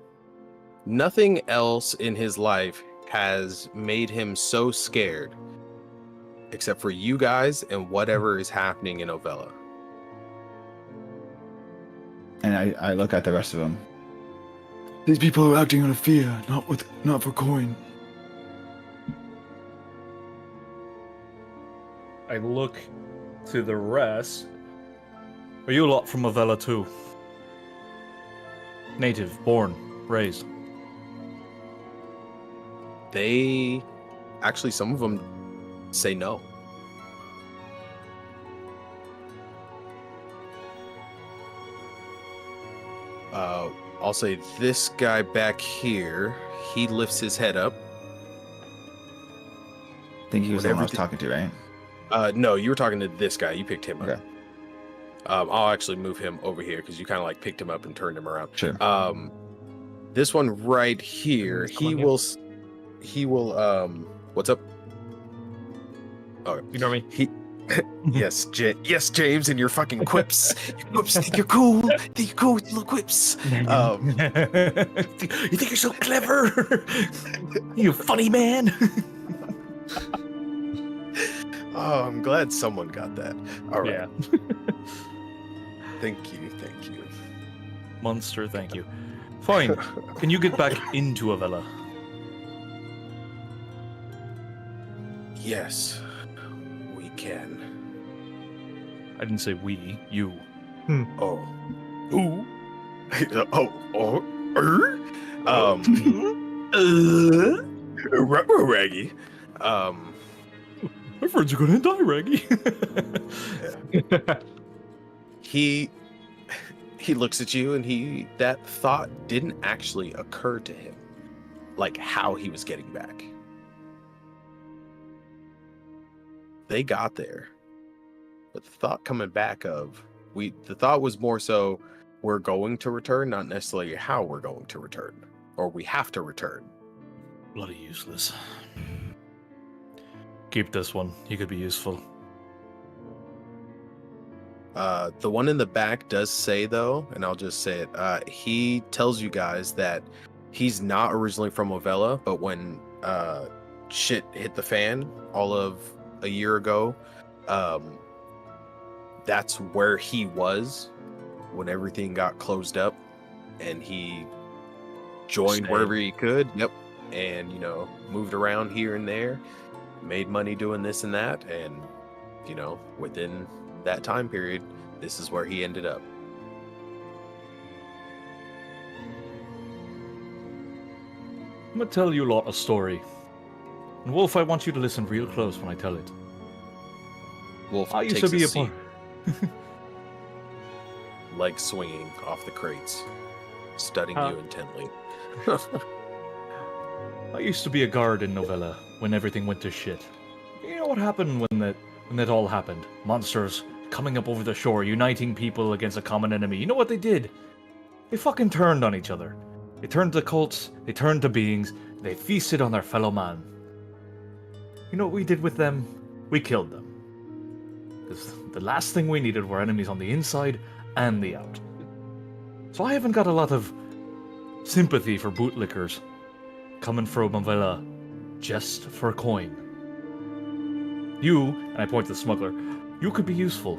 Nothing else in his life has made him so scared except for you guys and whatever is happening in Ovella. And I look at the rest of them. These people are acting out of fear, not for coin. I look to the rest. Are you a lot from Avella too? Native, born, raised. They actually, some of them say no. I'll say this guy back here, he lifts his head up. I think he was the one I was Everything- talking to, right? No, you were talking to this guy. You picked him up. Okay. I'll actually move him over here because you kind of like picked him up and turned him around. Sure. This one right here, he will. What's up? Oh, You know me. yes, yes, James, and your fucking quips. Your quips think you're cool. Think you're cool with little quips. You think you're so clever? You funny man. Oh, I'm glad someone got that. All right. Yeah. Thank you. Monster, thank you. Fine. Can you get back into Avella? Yes, we can. I didn't say we, you. Oh. Who? Raggy. My friends are gonna die, Reggie. He looks at you and that thought didn't actually occur to him, like how he was getting back. They got there, but the thought coming back the thought was more so we're going to return, not necessarily how we're going to return, or we have to return. Bloody useless. Keep this one. He could be useful. The one in the back does say, though, and I'll just say it, he tells you guys that he's not originally from Ovella, but when shit hit the fan all of a year ago, that's where he was when everything got closed up, and he joined Stayed. wherever he could. Yep. And, moved around here and there, made money doing this and that, and, within that time period, this is where he ended up. I'm gonna tell you lot a story. And Wolf, I want you to listen real close when I tell it. Wolf I used takes to be a a part. seat, legs swinging off the crates, studying you intently. I used to be a guard in Novella when everything went to shit. You know what happened when that all happened? Monsters coming up over the shore, uniting people against a common enemy. You know what they did? They fucking turned on each other. They turned to cults, they turned to beings, they feasted on their fellow man. You know what we did with them? We killed them. Because the last thing we needed were enemies on the inside and the out. So I haven't got a lot of sympathy for bootlickers coming from Avella just for coin. You, and I point to the smuggler, you could be useful.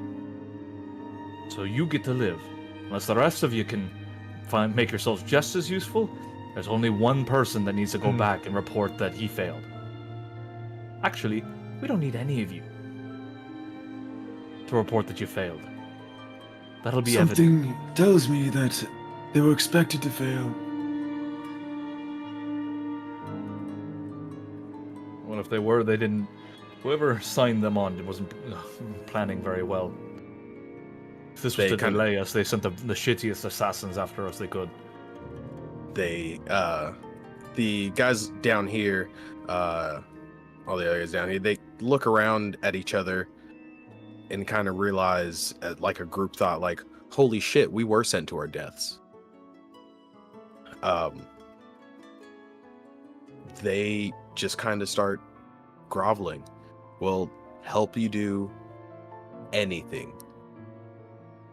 So you get to live. Unless the rest of you can make yourselves just as useful, there's only one person that needs to go back and report that he failed. Actually, we don't need any of you to report that you failed. That'll be evident. Something tells me that They were expected to fail. Well, if they were, they didn't. Whoever signed them on wasn't planning very well. If this was to delay us, they sent the shittiest assassins after us they could. The guys down here, all the other guys down here, they look around at each other and kind of realize, like a group thought, like, holy shit, we were sent to our deaths. They just kind of start groveling. We'll help you do anything.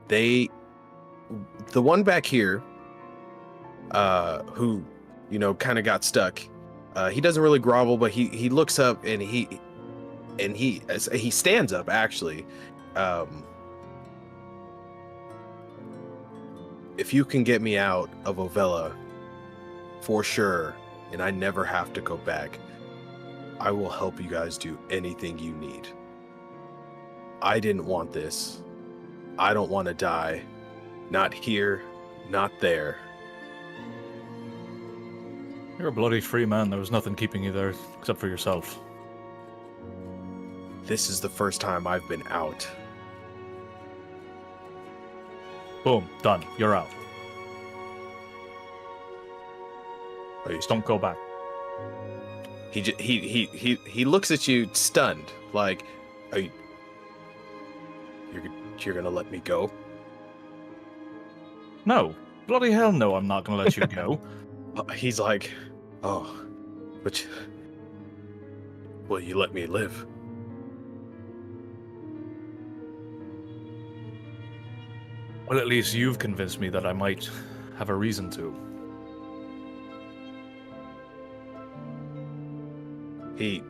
The one back here, who, you know, kind of got stuck, he doesn't really grovel, but he looks up and he stands up, actually. If you can get me out of Ovella, for sure, and I never have to go back, I will help you guys do anything you need. I didn't want this. I don't want to die. Not here, not there. You're a bloody free man. There was nothing keeping you there except for yourself. This is the first time I've been out. Boom. Done. You're out. Just don't go back. He looks at you stunned, like, are you're gonna let me go? No. Bloody hell no, I'm not gonna let you go. He's like, oh, but will you let me live? Well, at least you've convinced me that I might have a reason to. He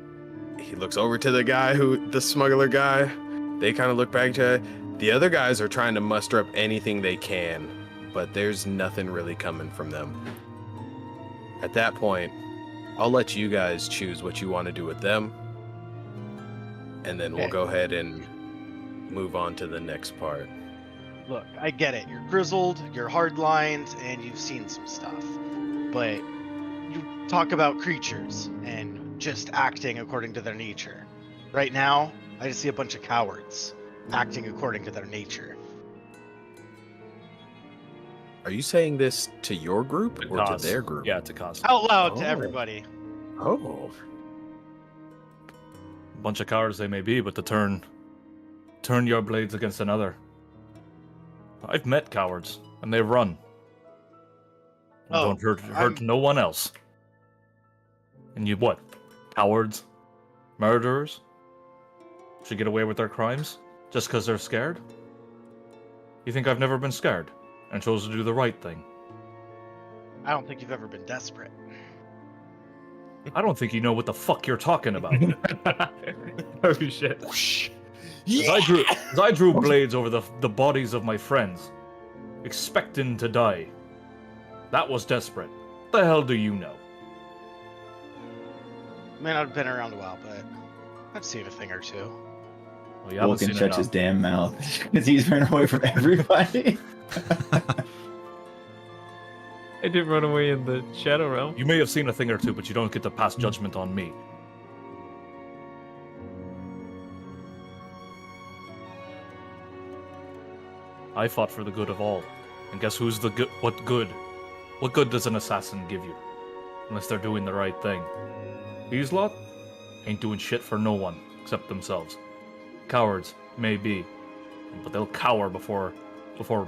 looks over to the smuggler guy. They kind of look back to the other guys are trying to muster up anything they can, but there's nothing really coming from them. At that point, I'll let you guys choose what you want to do with them, and then we'll go ahead and move on to the next part. Look, I get it. You're grizzled, you're hardlined, and you've seen some stuff. But you talk about creatures and just acting according to their nature. Right now, I just see a bunch of cowards acting according to their nature. Are you saying this to your group or Cause. to their group? Yeah, to Cos. Out loud to everybody. Oh. A bunch of cowards they may be, but to turn your blades against another. I've met cowards, and they run. And don't hurt no one else. And you what? Cowards? Murderers? Should get away with their crimes? Just because they're scared? You think I've never been scared? And chose to do the right thing? I don't think you've ever been desperate. I don't think you know what the fuck you're talking about. Oh shit. As I drew blades over the bodies of my friends, expecting to die. That was desperate. The hell do you know? Man, I've been around a while, but I've seen a thing or two. Well, you Vulcan shuts his damn mouth because he's running away from everybody. I didn't run away in the Shadow Realm. You may have seen a thing or two, but you don't get to pass judgment on me. I fought for the good of all. And guess who's the good? What good? What good does an assassin give you? Unless they're doing the right thing. These lot ain't doing shit for no one except themselves. Cowards, maybe, but they'll cower before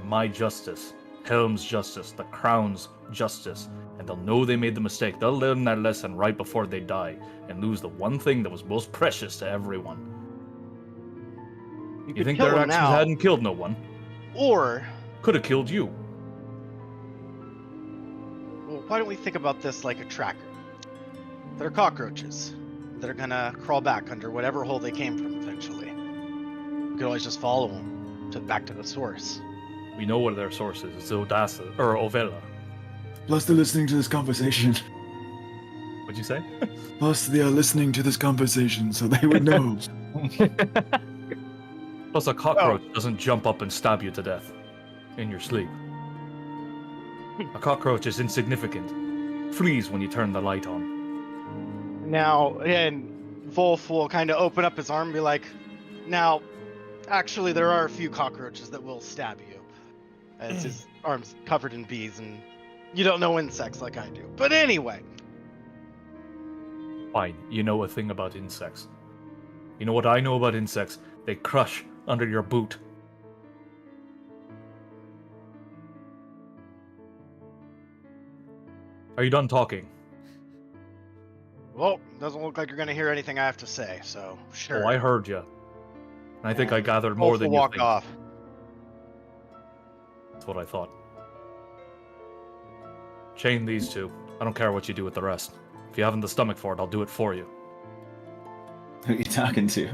my justice, Helm's justice, the Crown's justice, and they'll know they made the mistake. They'll learn their lesson right before they die and lose the one thing that was most precious to everyone. You think their actions hadn't killed no one? Or could have killed you. Well, why don't we think about this like a tracker? They're cockroaches. They're gonna crawl back under whatever hole they came from eventually. We could always just follow them back to the source. We know what their source is. It's Odasses, or Ovella. Plus, they're listening to this conversation. What'd you say? Plus, they are listening to this conversation, so they would know. Plus, a cockroach doesn't jump up and stab you to death in your sleep. A cockroach is insignificant. Flees when you turn the light on. Now, and Wolf will kind of open up his arm and be like, now, actually, there are a few cockroaches that will stab you. As his arm's covered in bees, and you don't know insects like I do. But anyway. Fine, you know a thing about insects. You know what I know about insects? They crush under your boot. Are you done talking? Well, doesn't look like you're going to hear anything I have to say, so sure. Oh, I heard you. And I think I And gathered more Wolf than will you walk think. off. That's what I thought. Chain these two. I don't care what you do with the rest. If you haven't the stomach for it, I'll do it for you. Who are you talking to?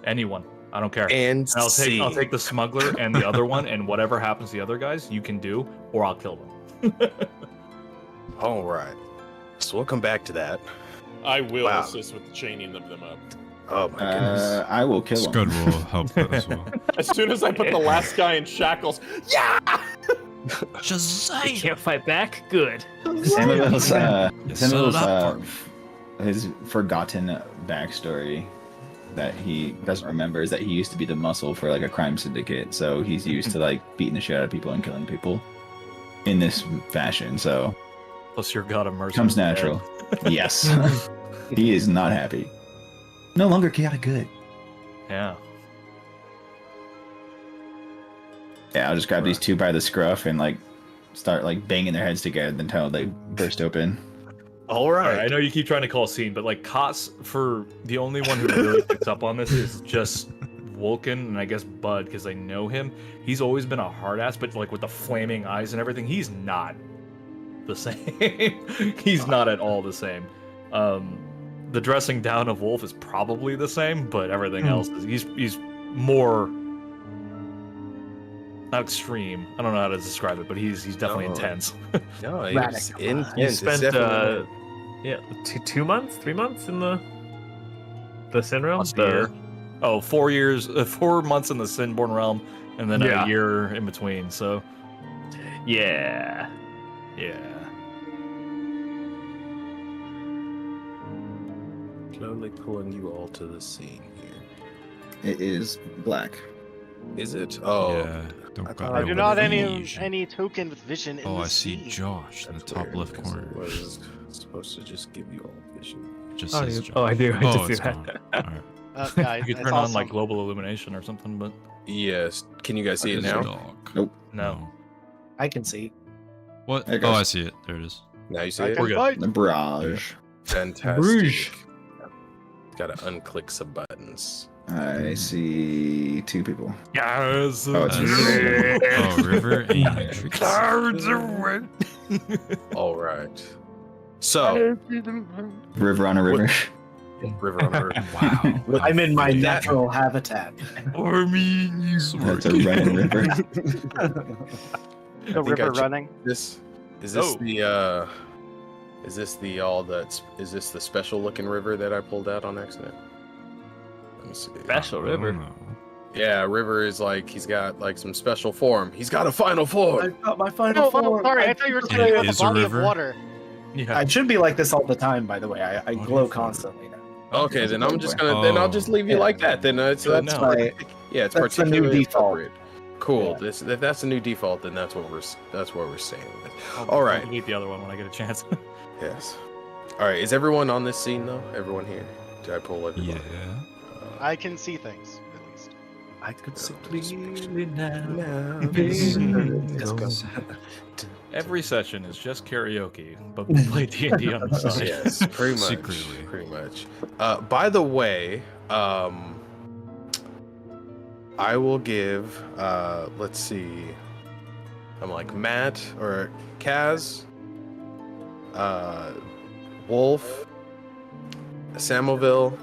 Anyone. I don't care. And I'll scene. take the smuggler and the other one, and whatever happens to the other guys, you can do, or I'll kill them. All right. So we'll come back to that. I will Wow. assist with the chaining of them up. Oh my goodness. I will kill him. Scud will help that as well. As soon as I put the last guy in shackles, yeah! You can't fight back? Good. Samuel's, Yes, Samuel's so his forgotten backstory that he doesn't remember is that he used to be the muscle for like a crime syndicate. So he's used to like beating the shit out of people and killing people in this fashion. So Plus your god of mercy. comes is dead. natural. Yes. He is not happy. No longer chaotic good. Yeah. Yeah, I'll just grab these two by the scruff and like start like banging their heads together until they burst open. All All right. right, I know you keep trying to call scene, but like Kots, for the only one who really picks up on this is just Vulcan and I guess Bud, because I know him. He's always been a hard ass, but like with the flaming eyes and everything, he's not the same. He's not at all the same. The dressing down of Wolf is probably the same, but everything else is he's more not extreme. I don't know how to describe it, but he's definitely No. intense. No, it's Radical. intense. You It's spent definitely- yeah, 2 months, 3 months in the Sin Realm. Once a year. Oh, 4 years, 4 months in the Sinborn realm, and then Yeah. a year in between. So Yeah. yeah. Slowly pulling you all to the scene here. It is black. Is it? Oh, Yeah, don't I got thought no I do not vision. any token with vision in Oh, the I see sea. Josh in the that's top weird, left 'cause corner. It was supposed to just give you all vision. Just Oh, says you- Josh. oh, I do. I Oh, just see it's that. gone. Alright. Yeah, You could it's turn on awesome. like global illumination or something, but Yes. Can you guys see it Okay, now? Dog. Nope. no. I can see. What? There it Oh, goes. I see it. There it is. Now you see I it? can We're good. fight. The barrage. Fantastic. Rouge. Gotta unclick some buttons. I see two people. Yes. Oh, it's Oh, River and Matrix. Clouds of wind. All right. So, River on a river. River on Earth. Wow. I'm in my That- natural habitat. That's a running river. The I think river I che- running. This is Oh. is this the special looking river that I pulled out on accident? Let me see. Special river. Oh, Yeah, River is like he's got like some special form. He's got a final form. I've got my final Oh, form. sorry, I thought you were It talking about is the a body of river? water. Yeah. I should be like this all the time, by the way. I Body glow of water. constantly now. Okay, then I'm just Oh. gonna then I'll just leave you Yeah. like that. Then it's Good that's now. Right. yeah, it's That's the new particularly default. appropriate. Cool. Yeah. This if that's the new default, then that's what we're saying. With. I'll- All I'll right. delete the other one when I get a chance. Yes. All right. Is everyone on this scene though? Everyone here? Did I pull everyone? Yeah. I can see things, at least. I could see clearly now. Every session is just karaoke, but we play D&D on the side. Yes, pretty much. Secretly. Pretty much. By the way, I will give. Let's see. I'm like Matt or Kaz, Wolf, Samoville,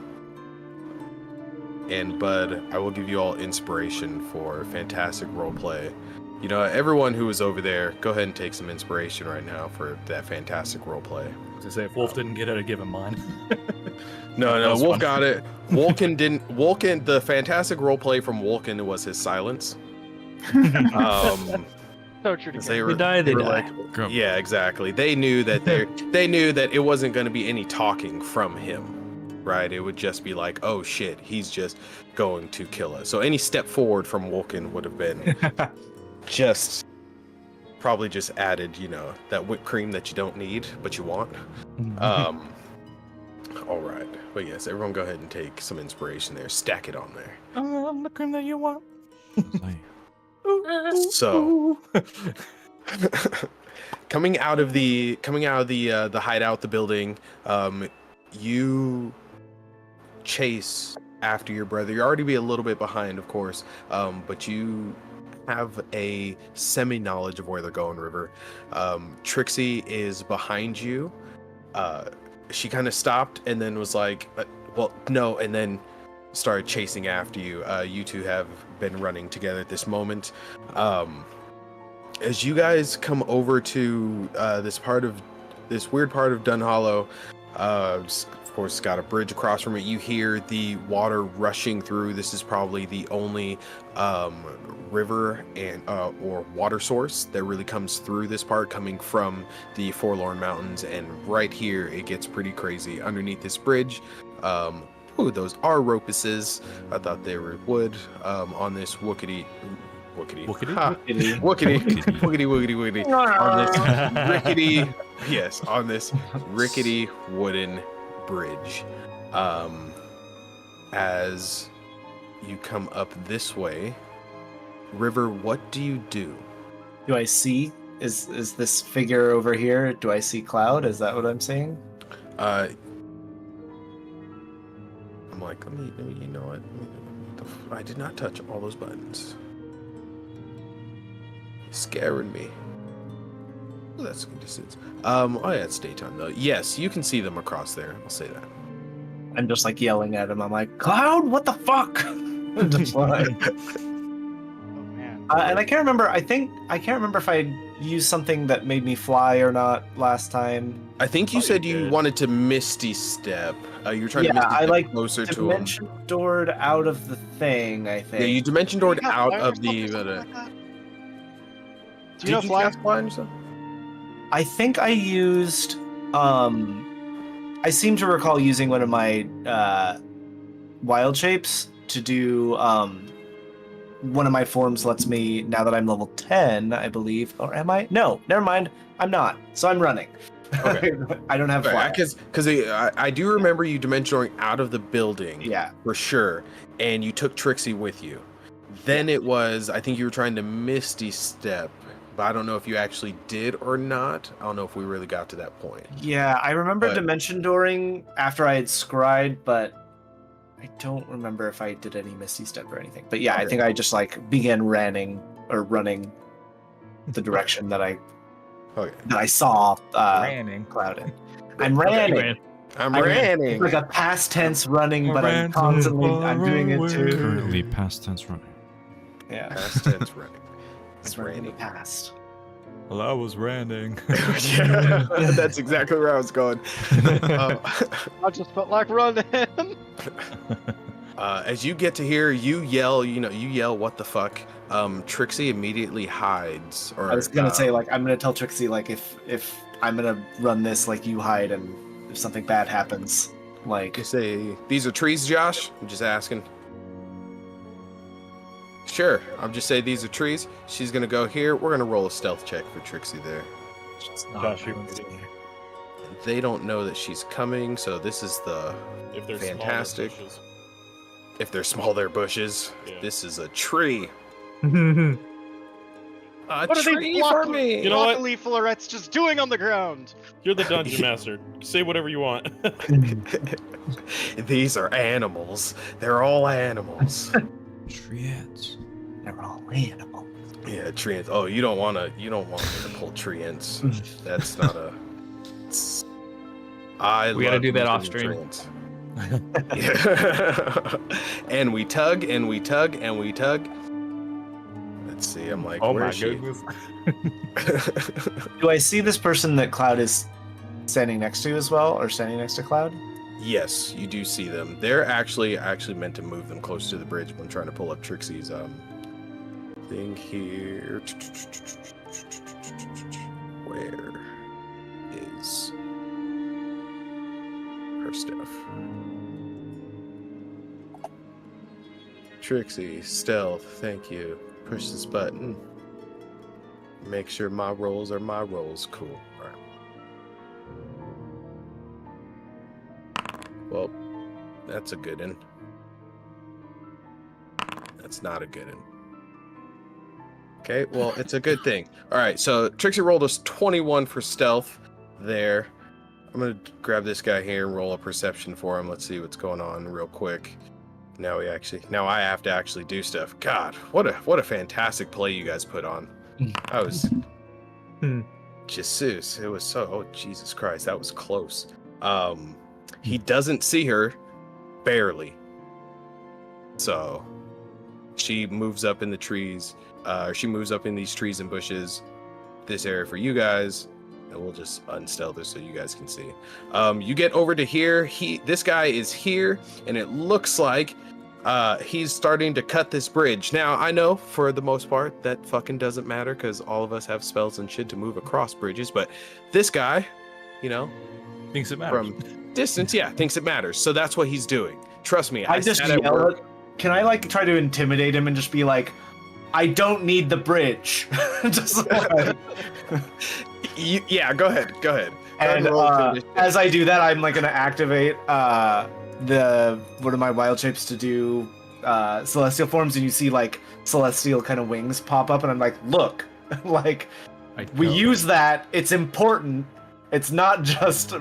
and Bud. I will give you all inspiration for fantastic roleplay. You know, everyone who was over there, go ahead and take some inspiration right now for that fantastic roleplay. To say if Wolf didn't get it, I'd give him mine. No, That was Wolf fun. got it. Wolken didn't. The fantastic roleplay from Wolken was his silence. So true to 'Cause character. were, die, they were die. like, Go. yeah, exactly. They knew that they knew that it wasn't going to be any talking from him, right? It would just be like, oh shit, he's just going to kill us. So any step forward from Vulcan would have been just probably just added, you know, that whipped cream that you don't need but you want. All right, but yes, everyone go ahead and take some inspiration there. Stack it on there. The cream that you want. So coming out of the hideout, the building, you chase after your brother. You're already be a little bit behind, of course, but you have a semi knowledge of where they're going. River, Trixie is behind you. She kind of stopped and then was like, well, no, and then started chasing after you. You two have been running together at this moment. As you guys come over to this weird part of Dun Hollow, of course, it's got a bridge across from it. You hear the water rushing through. This is probably the only river and or water source that really comes through this part, coming from the Forlorn Mountains. And right here, it gets pretty crazy underneath this bridge. Ooh, those are ropuses. I thought they were wood. On this wookity. On this rickety, yes, on this rickety wooden bridge. As you come up this way, River, what do you do? Do I see? Is this figure over here? Do I see Cloud? Is that what I'm saying? I'm like, let me you know what? I did not touch all those buttons. Scaring me. Oh, that's a good distance. Oh yeah, it's daytime though. Yes, you can see them across there. I'll say that. I'm just like yelling at him. I'm like, Cloud, what the fuck? I'm just like, Oh man. and I can't remember. I can't remember if I used something that made me fly or not last time. I think you said you did. wanted to Misty Step. You were trying to Yeah, Misty I Step like closer to him. Dimension doored out of the thing. I think. Yeah, you Dimension Doored You got out fire of stuff or the. something like that? Do Did you know fly? cast fly on yourself? I think I used. I seem to recall using one of my wild shapes to do. One of my forms lets me, now that I'm level 10, I believe, or am I? No, never mind. I'm not. So I'm running. Okay. I don't have fly. Because I do remember you Dimensioning out of the building. Yeah. For sure. And you took Trixie with you. Then it was, I think you were trying to Misty Step, but I don't know if you actually did or not. I don't know if we really got to that point. Yeah, I remember But- dimension dooring after I had scryed, but I don't remember if I did any Misty Step or anything. But yeah, I Okay. think I just like began running the direction that I Okay. saw Ranning. Cloud in. I'm running. I'm I ran. running. It's like a past tense running, but I'm doing it too. Currently past tense running. Yeah, Past tense running. it's running in the past. Well, I was ranning. Yeah, that's exactly where I was going. I just felt like running. As you get to here, you yell, what the fuck? Trixie immediately hides. Or I was gonna say, like, I'm gonna tell Trixie, like, if I'm gonna run this, like, you hide, and if something bad happens, like, You say, these are trees, Josh? I'm just asking. Sure, I'll just say these are trees. She's gonna go here. We're gonna roll a stealth check for Trixie there. it's not Josh, you going can to do be- They don't know that she's coming, so this is the If they're Fantastic. Small, they're bushes. if they're small, they're bushes. Yeah. This is a tree. A What are tree these for block, me. You know what? broccoli florettes just doing on the ground? You're the dungeon master. Say whatever you want. These are animals. They're all animals. Treants. They're all animals. Yeah, treants. Oh, you don't want me to pull treants. That's not a. We gotta love do that using off stream. treants. Yeah. And we tug and we tug and we tug. Let's see. I'm like, Oh where my is she? goodness. Do I see this person that Cloud is standing next to as well, or standing next to Cloud? Yes, you do see them. They're actually meant to move them close to the bridge when trying to pull up Trixie's thing here. Where is her stuff? Trixie, stealth, thank you. Push this button. Make sure my rolls are my rolls. Cool. All right. Well, that's a good one. That's not a good one. Okay, well, it's a good thing. All right, so Trixie rolled us 21 for stealth there. I'm going to grab this guy here and roll a perception for him. Let's see what's going on real quick. Now I have to actually do stuff. God, what a fantastic play you guys put on. I was Jesus. It was oh Jesus Christ, that was close. He doesn't see her, barely. So she moves up in the trees. She moves up in these trees and bushes. This area for you guys. And we'll just unstealth her so you guys can see. You get over to here. This guy is here, and it looks like he's starting to cut this bridge. Now, I know for the most part that fucking doesn't matter because all of us have spells and shit to move across bridges, but this guy, you know, Thinks it matters. from distance, thinks it matters. So that's what he's doing. Trust me. I just sat at yell work- at, can I like try to intimidate him and just be like, I don't need the bridge. Just like, Yeah, go ahead. Go ahead. and as I do that, I'm like gonna activate one of my wild shapes to do celestial forms, and you see like celestial kind of wings pop up, and I'm like, look, like we use that. It's important. It's not just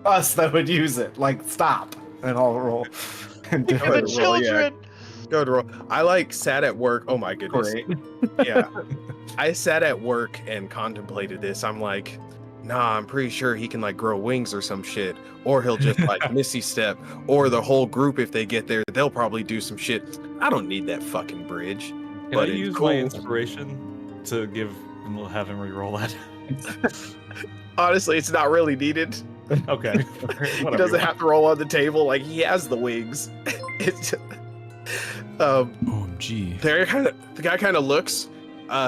us that would use it. Like, stop, and I'll roll. And do For the it. children. Go to roll. I sat at work. Oh my goodness. Great. Yeah. I sat at work and contemplated this. I'm like, nah, I'm pretty sure he can like grow wings or some shit. Or he'll just like Missy step. Or the whole group, if they get there, they'll probably do some shit. I don't need that fucking bridge. Can but I it's use cool. my inspiration to give and we'll have him re-roll that? Honestly, it's not really needed. Okay. He doesn't have to roll on the table. Like, he has the wings. It's just, OMG. the guy kind of looks.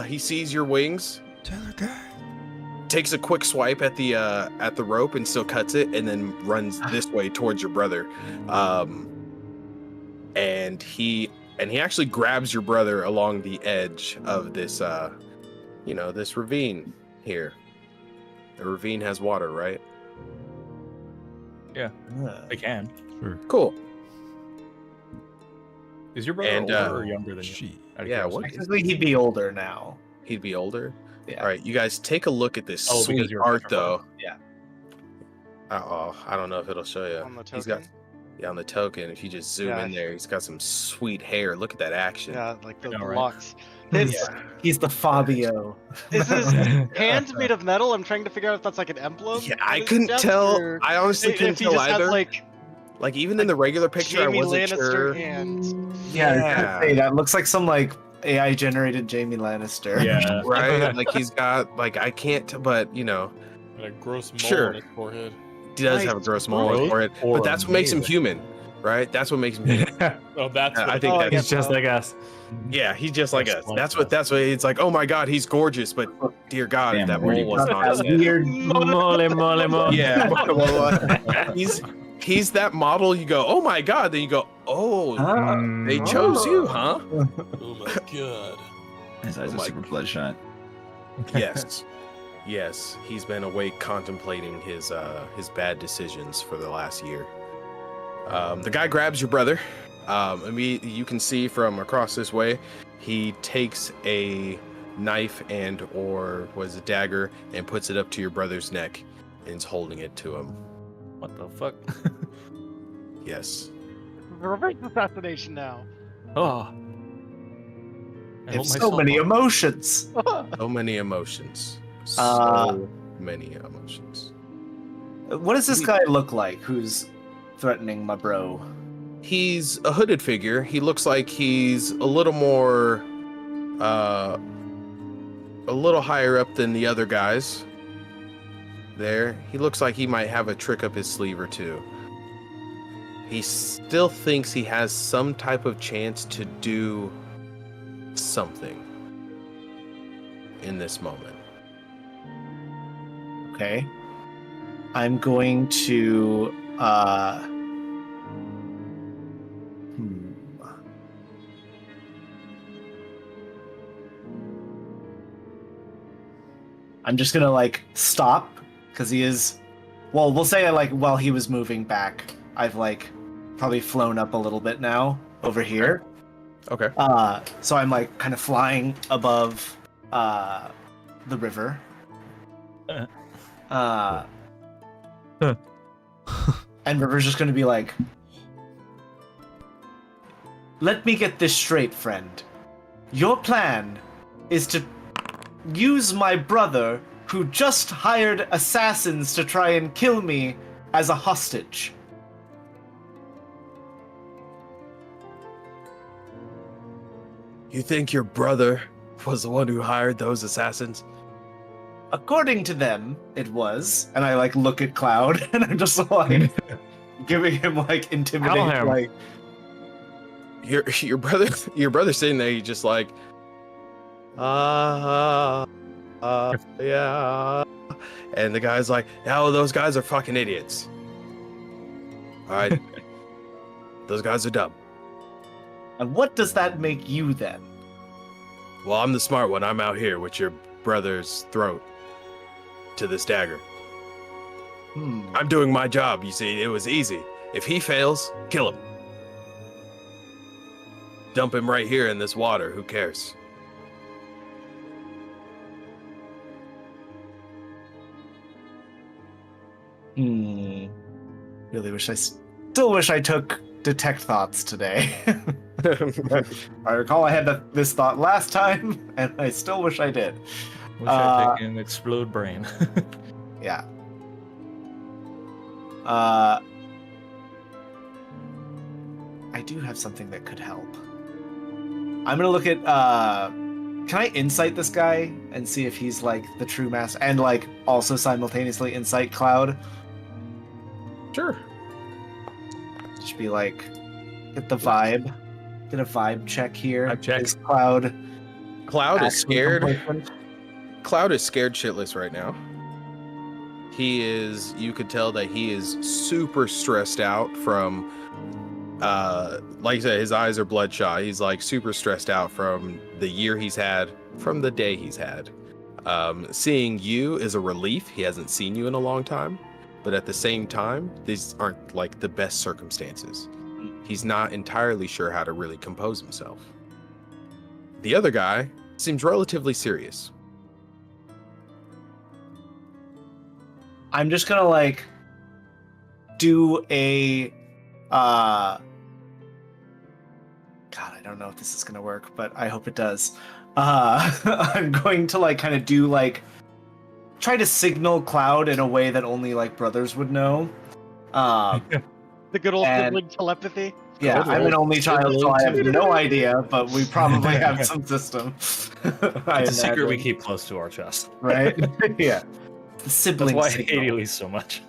He sees your wings. Taylor guy. Takes a quick swipe at the rope and still cuts it, and then runs this way towards your brother. And he actually grabs your brother along the edge of this this ravine here. The ravine has water, right? I can. Sure. Cool. Is your brother And, older or younger than you? She. Out of Yeah, curiosity. what? Technically, he'd be older now. He'd be older. Yeah. All right, you guys take a look at this Oh, because sweet you're art, petrified. though. Yeah. I don't know if it'll show you. On the He's got token? on the token. If you just zoom Yeah. in there, he's got some sweet hair. Look at that action. Yeah, like the I know, right? locks. It's, He's the Fabio. Is his hands made of metal? I'm trying to figure out if that's like an emblem. Yeah, on I his couldn't chest, tell. or I honestly if couldn't he tell just either. has Like even in the regular picture, Jamie I wasn't Lannister sure. hands. Yeah, I was Yeah. gonna say, that looks like some like AI generated Jamie Lannister. Yeah. Right? Like he's got like I can't, but you know, And a gross mole Sure. on his forehead. he does Nice. have a gross mole on his forehead. Or But that's what makes him amazing. human, right? That's what makes him human. Oh, that's I what think Oh, I that's guess He's just so. like us. yeah, he's just like us. That's That's what it's like. Oh my god, he's gorgeous, but dear God, Damn, if that Morty mole was That not his head. weird. Mole, mole. Yeah. he's that model. You go, oh my god. Then you go, oh, they chose you, huh? Oh my god. His eyes Oh are my- super bloodshot. Yes. Yes, he's been awake contemplating his bad decisions for the last year. The guy grabs your brother. You can see from across this way, he takes a knife or was a dagger and puts it up to your brother's neck and is holding it to him. What the fuck? Yes. Reverse assassination now. Oh. I hope So myself many up. emotions. So many emotions. Uh, So many emotions. What does this guy look like who's threatening my bro? He's a hooded figure. He looks like he's a little more, a little higher up than the other guys. There, he looks like he might have a trick up his sleeve or two. He still thinks he has some type of chance to do something in this moment. Okay. I'm going to I'm just gonna like stop because he is. Well, we'll say like while he was moving back, I've like probably flown up a little bit now over here. Okay. So I'm like kind of flying above the river. And River's just gonna be like, let me get this straight, friend. Your plan is to use my brother, who just hired assassins to try and kill me, as a hostage. You think your brother was the one who hired those assassins? According to them, it was. And I like look at Cloud, and I'm just like giving him like intimidating, him. like Your brother's sitting there, he's just like, yeah. And the guy's like, no, those guys are fucking idiots. All right. Those guys are dumb. And what does that make you then? Well, I'm the smart one. I'm out here with your brother's throat to this dagger. I'm doing my job. You see, it was easy. If he fails, kill him. Dump him right here in this water. Who cares? Really wish I still wish I took detect thoughts today. I recall I had this thought last time, and I still wish I did. Wish I'd taken explode brain. Yeah. I do have something that could help. I'm gonna look at can I insight this guy and see if he's like the true master, and like also simultaneously insight Cloud? Sure. Just be like, get the vibe. Get a vibe check here. Vibe check. Is Cloud Cloud is actually scared. complacent? Cloud is scared shitless right now. He is, you could tell that he is super stressed out from, like I said, his eyes are bloodshot. He's like super stressed out from the year he's had, from the day he's had. Seeing you is a relief. He hasn't seen you in a long time, but at the same time, these aren't like the best circumstances. He's not entirely sure how to really compose himself. The other guy seems relatively serious. I'm just gonna like do a God, I don't know if this is gonna work, but I hope it does. I'm going to like kind of do like try to signal Cloud in a way that only like brothers would know. The good old And- sibling telepathy. Yeah, Good I'm an old only child, so I have sibling. no idea, but we probably have some system. I It's a secret we imagine, keep close to our chest. right? Yeah. The That's sibling why I signal. hate Elise so much.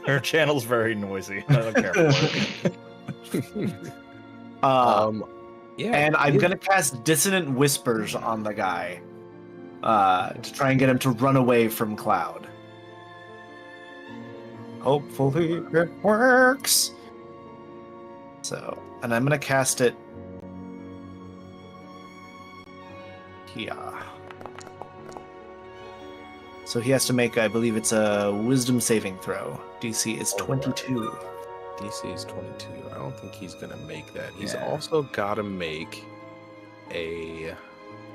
Her channel's very noisy. I don't care for it. Yeah. And I'm gonna cast Dissonant Whispers on the guy to try and get him to run away from Cloud. Hopefully it works. So, and I'm gonna cast it here. So he has to make, I believe it's a Wisdom saving throw. DC is 22. DC is 22. I don't think he's gonna make that. He's Yeah. also gotta make a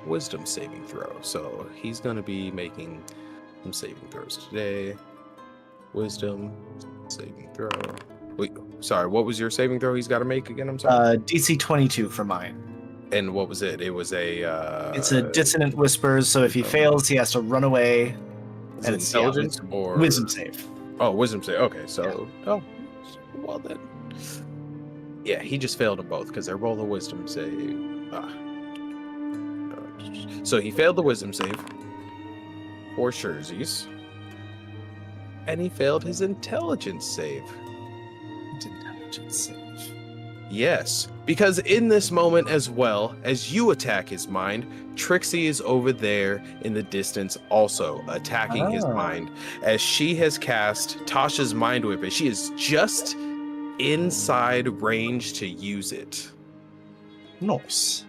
wisdom saving throw. So he's gonna be making some saving throws today. Wisdom saving throw. Wait, sorry, what was your saving throw he's gotta make again? I'm sorry. DC 22 for mine. And what was it? It was a It's a Dissonant Whispers, so if he fails, he has to run away. is and it it's, yeah, intelligence or Wisdom save. Oh, wisdom save. Okay, so well then. Yeah, he just failed them both because they're both a wisdom save. So he failed the wisdom save for Sherzies. And he failed his intelligence save. Intelligence save. Yes. Because in this moment, as well as you attack his mind, Trixie is over there in the distance also attacking his mind, as she has cast Tasha's Mind Whip, and she is just inside range to use it. Nice.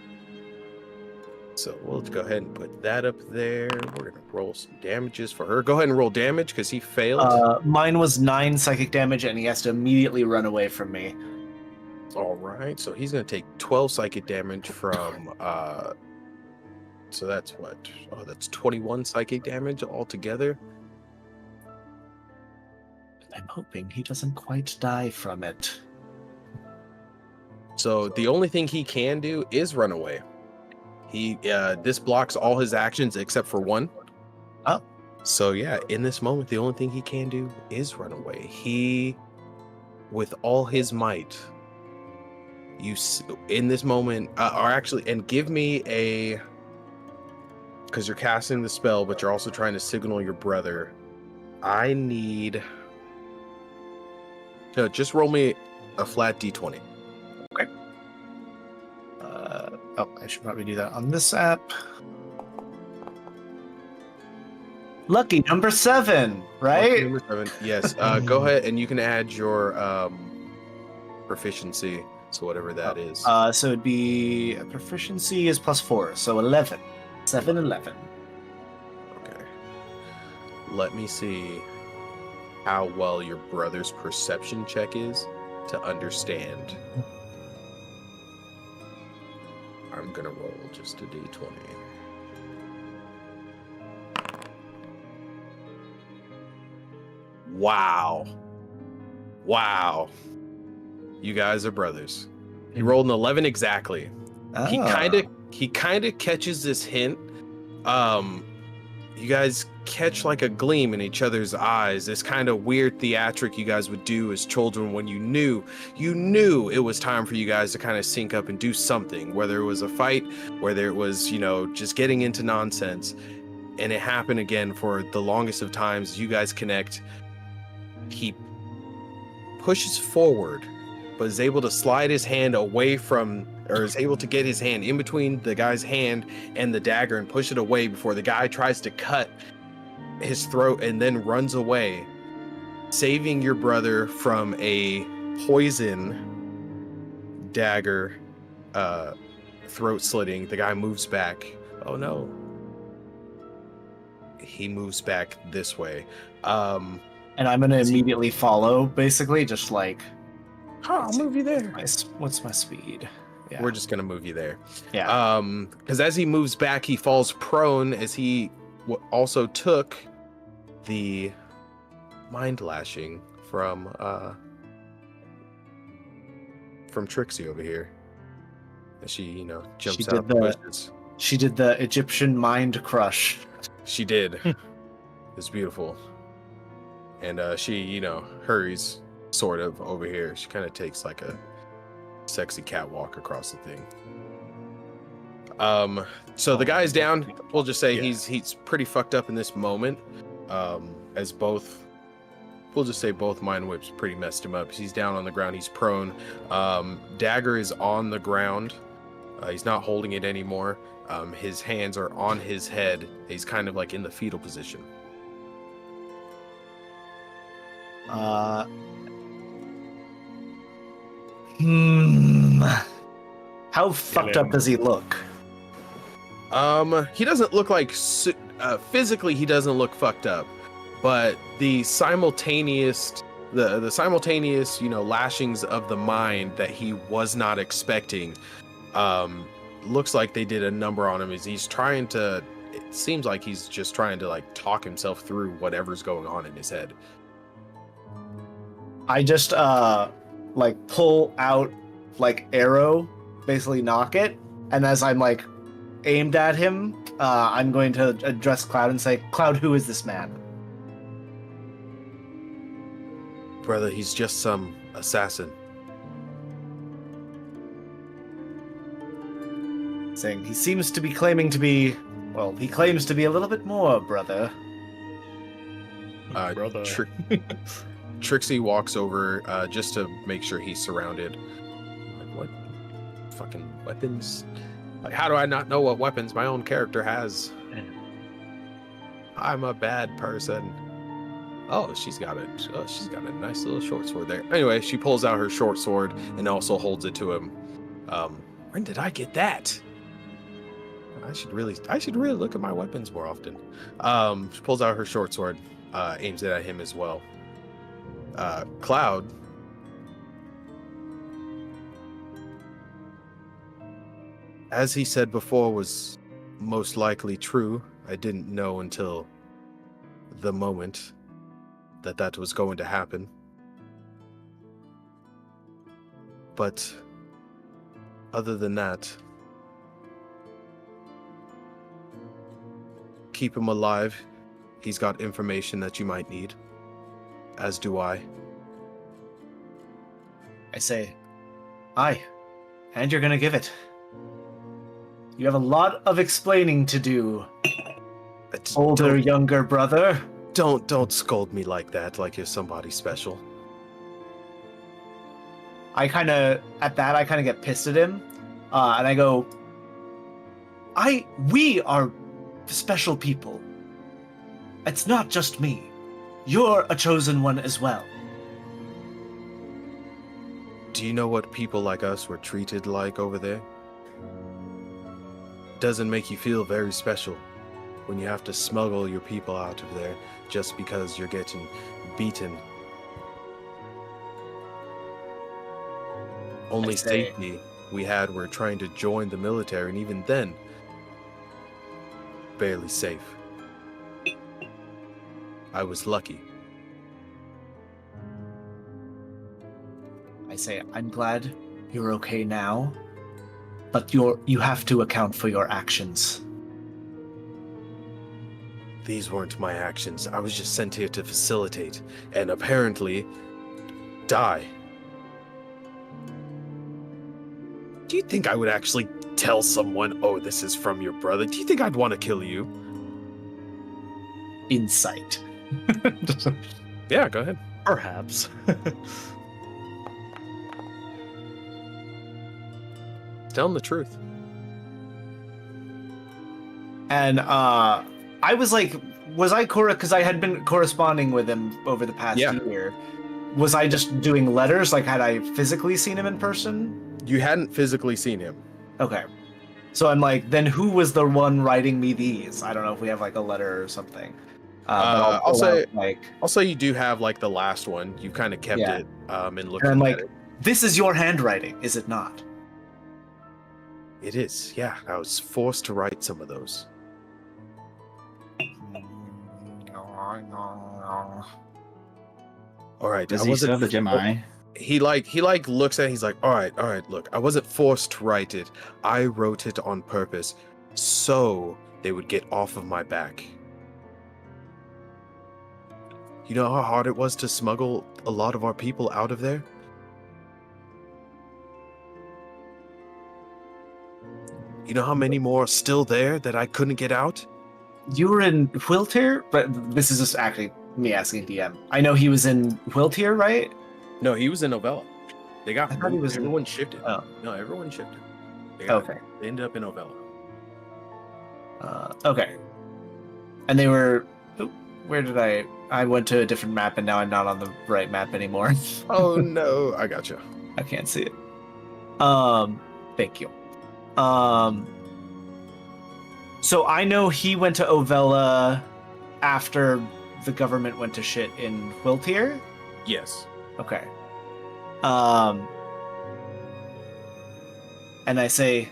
So we'll go ahead and put that up there. We're gonna roll some damages for her. Go ahead and roll damage because he failed. Mine was 9 psychic damage, and he has to immediately run away from me. All right, so he's gonna take 12 psychic damage from. So that's what? Oh, that's 21 psychic damage altogether. I'm hoping he doesn't quite die from it. So the only thing he can do is run away. He this blocks all his actions except for one. Oh. So yeah, in this moment, the only thing he can do is run away. He, with all his might, in this moment, or actually, and give me a, because you're casting the spell, but you're also trying to signal your brother. I need. No, just roll me a flat d20. Okay. I should probably do that on this app. Lucky number 7, right? Lucky number 7, yes. Go ahead and you can add your proficiency, so whatever that is. So it'd be proficiency is +4, so 11. 7, 11. Okay. Let me see how well your brother's perception check is to understand. I'm gonna roll just a d20. Wow. Wow. You guys are brothers. He rolled an 11 exactly. He kind of catches this hint. You guys catch like a gleam in each other's eyes. This kind of weird theatric you guys would do as children when you knew it was time for you guys to kind of sync up and do something, whether it was a fight, whether it was, just getting into nonsense. And it happened again for the longest of times. You guys connect. He pushes forward, but is able to slide his hand away from, or is able to get his hand in between the guy's hand and the dagger and push it away before the guy tries to cut his throat and then runs away, saving your brother from a poison dagger throat slitting. The guy moves back. Oh no. He moves back this way. And I'm gonna immediately follow, basically, just like. I'll move you there. What's my speed? Yeah. We're just gonna move you there. Yeah. Because as he moves back, he falls prone as he also took the mind lashing from Trixie over here. As she, jumps out the bushes. She did the Egyptian mind crush. She did. It's beautiful. And she, hurries sort of over here. She kind of takes like a sexy catwalk across the thing. So the guy's down. We'll just say he's pretty fucked up in this moment. As both, we'll just say both mind whips pretty messed him up. He's down on the ground. He's prone. Dagger is on the ground. He's not holding it anymore. His hands are on his head. He's kind of like in the fetal position. How fucked up does he look? He doesn't look like physically. He doesn't look fucked up, but the simultaneous, lashings of the mind that he was not expecting, looks like they did a number on him. As he's trying to, it seems like he's just trying to like talk himself through whatever's going on in his head. I just pull out arrow, basically knock it, and as I'm aimed at him, I'm going to address Cloud and say, Cloud, who is this man? Brother, he's just some assassin. Saying he seems to be claiming to be, he claims to be a little bit more, brother. Brother. Trixie walks over just to make sure he's surrounded. What? fucking weapons. Like, how do I not know what weapons my own character has? I'm a bad person. Oh, she's got a nice little short sword there. Anyway, she pulls out her short sword and also holds it to him. When did I get that? I should really look at my weapons more often. She pulls out her short sword, aims it at him as well. Cloud. As he said before was most likely true, I didn't know until the moment that was going to happen. But other than that, keep him alive. He's got information that you might need, as do I. I say, aye, and you're gonna give it. You have a lot of explaining to do, older, younger brother. Don't scold me like that, like you're somebody special. I kind of get pissed at him, and I go, we are special people. It's not just me. You're a chosen one as well. Do you know what people like us were treated like over there? Doesn't make you feel very special when you have to smuggle your people out of there just because you're getting beaten. Only safety we had were trying to join the military, and even then, barely safe. I was lucky. I say, I'm glad you're okay now, but you have to account for your actions. These weren't my actions. I was just sent here to facilitate, and apparently, die. Do you think I would actually tell someone, oh, this is from your brother? Do you think I'd want to kill you? Insight. Yeah, go ahead. Perhaps. Tell him the truth. And I was like, because I had been corresponding with him over the past year. Was I just doing letters? Like, had I physically seen him in person? You hadn't physically seen him. Okay. So I'm like, then who was the one writing me these? I don't know if we have like a letter or something. I'll say you do have like the last one. You kind of kept it and looked and I'm at like, it. this is your handwriting, is it not? It is, yeah. I was forced to write some of those. All right. Does he still have the gem eye? He looks at it, he's like, all right, look, I wasn't forced to write it. I wrote it on purpose so they would get off of my back. You know how hard it was to smuggle a lot of our people out of there? You know how many more are still there that I couldn't get out? You were in Wiltier? But this is just actually me asking DM. I know he was in Wiltier, right? No, he was in Novella. They got I thought he was everyone shifted. Oh. No, everyone shifted. Okay. They ended up in Novella. Okay. And they were... Where did I went to a different map and now I'm not on the right map anymore. Oh no, I gotcha. I can't see it. Thank you. So I know he went to Ovella after the government went to shit in Wiltier? Yes. Okay. And I say,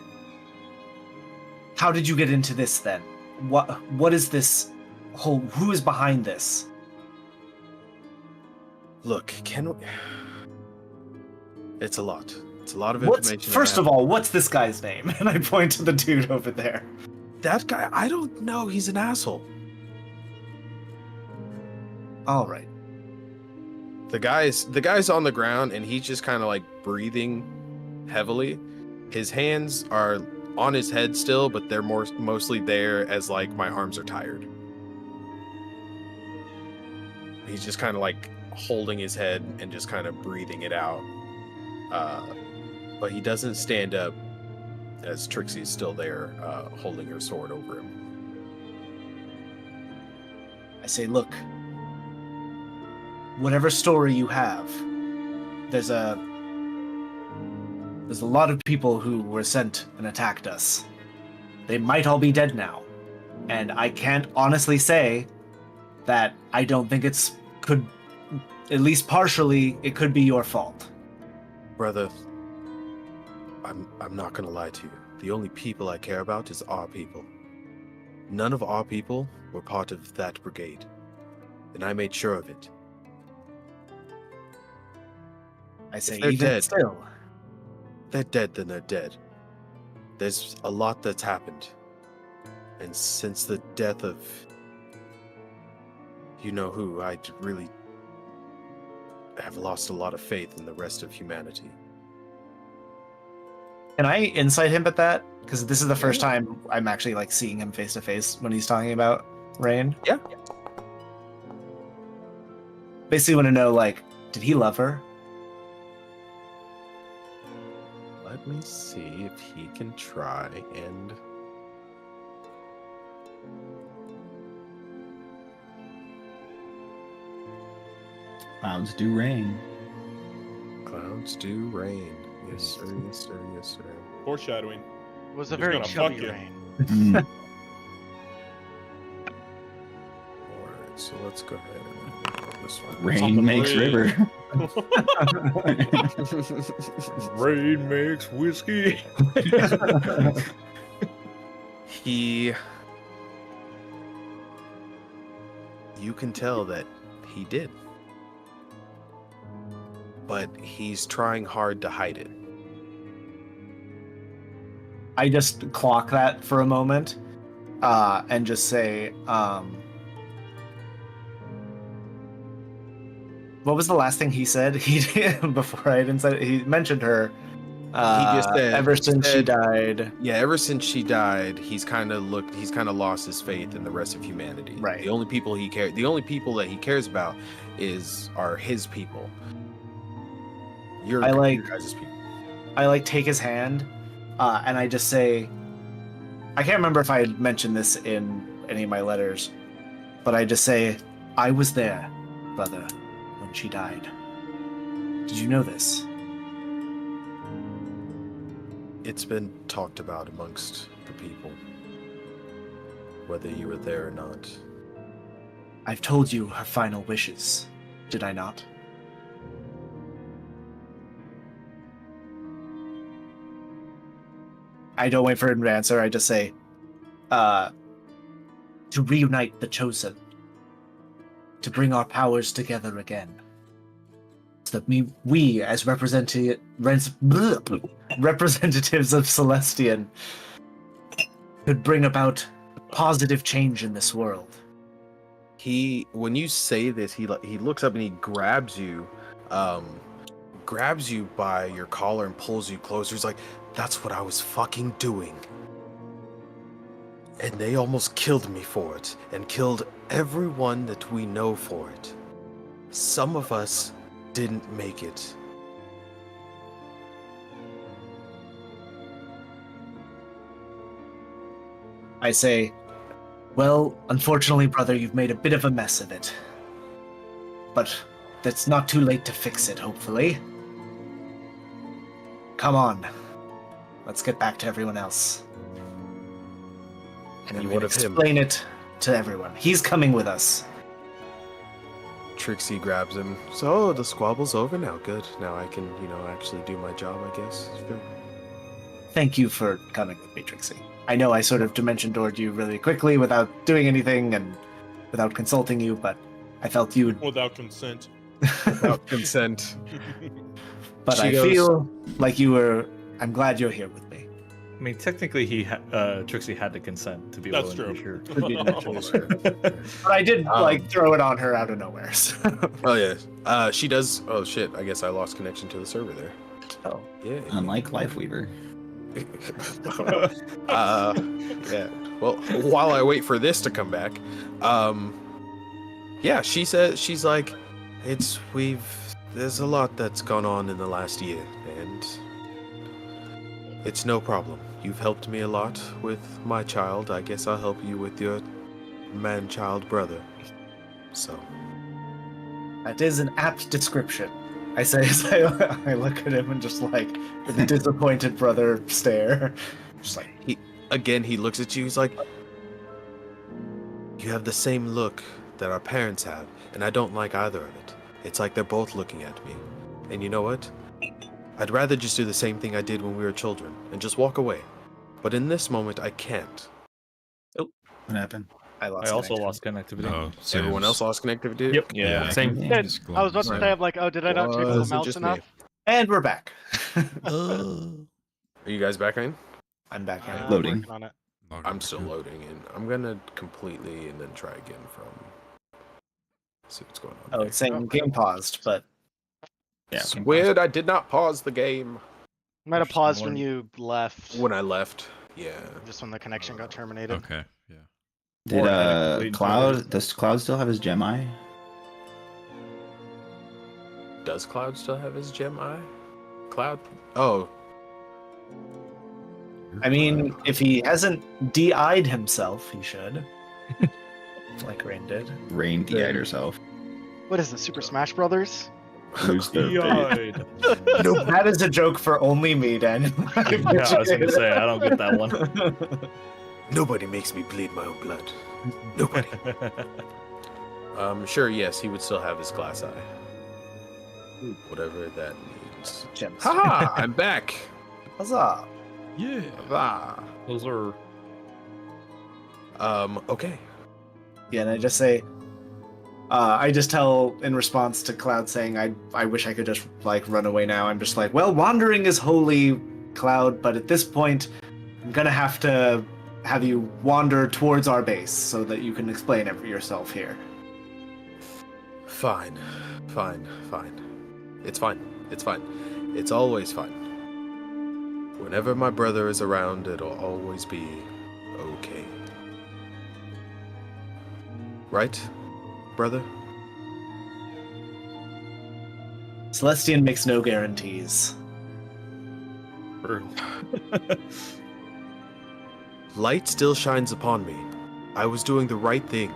how did you get into this then? What is this whole, who is behind this? Look, can we... It's a lot. It's a lot of information. First of all, what's this guy's name? And I point to the dude over there. That guy, I don't know. He's an asshole. All right. The guy's on the ground and he's just kind of like breathing heavily. His hands are on his head still, but they're mostly there as like my arms are tired. He's just kind of like holding his head and just kind of breathing it out. But he doesn't stand up. as Trixie's still there, holding her sword over him. I say, look, whatever story you have, there's a lot of people who were sent and attacked us. They might all be dead now. And I can't honestly say that I don't think could, at least partially, it could be your fault. Brother, I'm not gonna lie to you. The only people I care about is our people. None of our people were part of that brigade, and I made sure of it. I say, If they're even dead, still, they're dead, then they're dead. There's a lot that's happened. And since the death of you know who, I really have lost a lot of faith in the rest of humanity. can I insight him at that? Because this is the first time I'm actually like seeing him face to face when he's talking about Rain. Yeah. Basically want to know, like, did he love her? Let me see if he can try and... Clouds do rain. Clouds do rain. Yes, sir, yes, sir, yes, sir. Foreshadowing. It was a He's very gonna chubby fuck you. rain. Mm. Alright, so let's go ahead and roll this one. Rain Something makes rain. river. Rain makes whiskey. He... You can tell that he did. But he's trying hard to hide it. I just clock that for a moment, and just say, what was the last thing he said? He did before I even said it. He mentioned her. He just said, ever since she died. Yeah, ever since she died, he's kind of lost his faith in the rest of humanity. Right. The only people that he cares about are his people. Your guys' people. I like take his hand, and I just say, I can't remember if I had mentioned this in any of my letters, but I just say, I was there, brother, when she died. Did you know this? It's been talked about amongst the people, whether you were there or not. I've told you her final wishes, did I not? I don't wait for him to answer, I just say, to reunite the Chosen, to bring our powers together again. So that we as representatives of Celestian, could bring about positive change in this world. When you say this, he looks up and he grabs you by your collar and pulls you closer. He's like, that's what I was fucking doing. And they almost killed me for it, and killed everyone that we know for it. Some of us didn't make it. I say, well, unfortunately, brother, you've made a bit of a mess of it. But it's not too late to fix it, hopefully. Come on. Let's get back to everyone else. And And you what can of him? explain it to everyone. He's coming with us. Trixie grabs him. So the squabble's over now. Good. Now I can, actually do my job, I guess. Good. Thank you for coming with me, Trixie. I know I sort of dimension doored you really quickly without doing anything and without consulting you, but I felt you would. Without consent. Without consent. But She I goes- feel like you were. I'm glad you're here with me. I mean, technically, Trixie had to consent to be That's willing true. to be here. But I did throw it on her out of nowhere. So. Oh yeah. She does. Oh shit. I guess I lost connection to the server there. Oh. Yeah. Unlike Lifeweaver. Yeah. Well, while I wait for this to come back, yeah, she's like, there's a lot that's gone on in the last year, and It's no problem. You've helped me a lot with my child. I guess I'll help you with your man-child brother. So, That is an apt description. I say as I look at him and just like with a disappointed brother stare. Just like he looks at you. He's like, you have the same look that our parents have, and I don't like either of it. It's like they're both looking at me. And you know what? I'd rather just do the same thing I did when we were children and just walk away. But in this moment, I can't. What happened? I also lost connectivity. Oh, Everyone else lost connectivity? Yep. Yeah. Same. Yeah. Good. I was about to say, I'm like, oh, did I not check the Was it mouse just me? enough? And we're back. Are you guys back in? I'm back in. I'm Loading. working on it. I'm still loading in. I'm gonna completely and then try again from. See what's going on. Oh, it's saying game paused, but Yeah. It's weird. I did not pause the game Might have paused when you left. when I left. Yeah. Just when the connection got terminated. Okay. Yeah. Did Or technically Cloud? Does Cloud still have his gem eye? Does Cloud still have his gem eye? Cloud? Oh, I mean, if he hasn't de-eyed himself, he should. Like Rain did. Rain de-eyed herself. What is it, Super Smash Brothers? Who's the No, that is a joke for only me, Daniel. Yeah, I was gonna say I don't get that one. nobody makes me bleed my own blood. Nobody. Sure, yes, he would still have his glass eye. Whatever that means. Gems. Haha! I'm back. Huzzah! Yeah. Huzzah. Those are Okay. Yeah, and I just say, I just tell in response to Cloud saying, I wish I could just like run away now. I'm just like, well, wandering is holy, Cloud, but at this point, I'm gonna have to have you wander towards our base so that you can explain yourself here. Fine. Fine. Fine. It's fine. It's fine. It's always fine. Whenever my brother is around, it'll always be okay. Right, brother? Celestian makes no guarantees. Light still shines upon me. I was doing the right thing.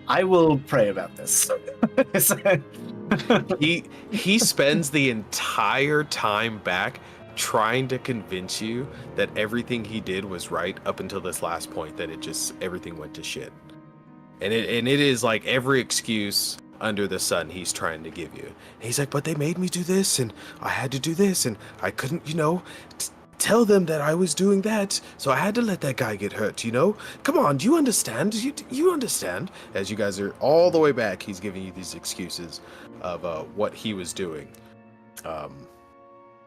I will pray about this. He spends the entire time back trying to convince you that everything he did was right up until this last point, that everything went to shit. And it is like every excuse under the sun he's trying to give you. And he's like, but they made me do this, and I had to do this, and I couldn't, tell them that I was doing that, so I had to let that guy get hurt, Come on, do you understand? You understand? As you guys are all the way back, he's giving you these excuses of what he was doing.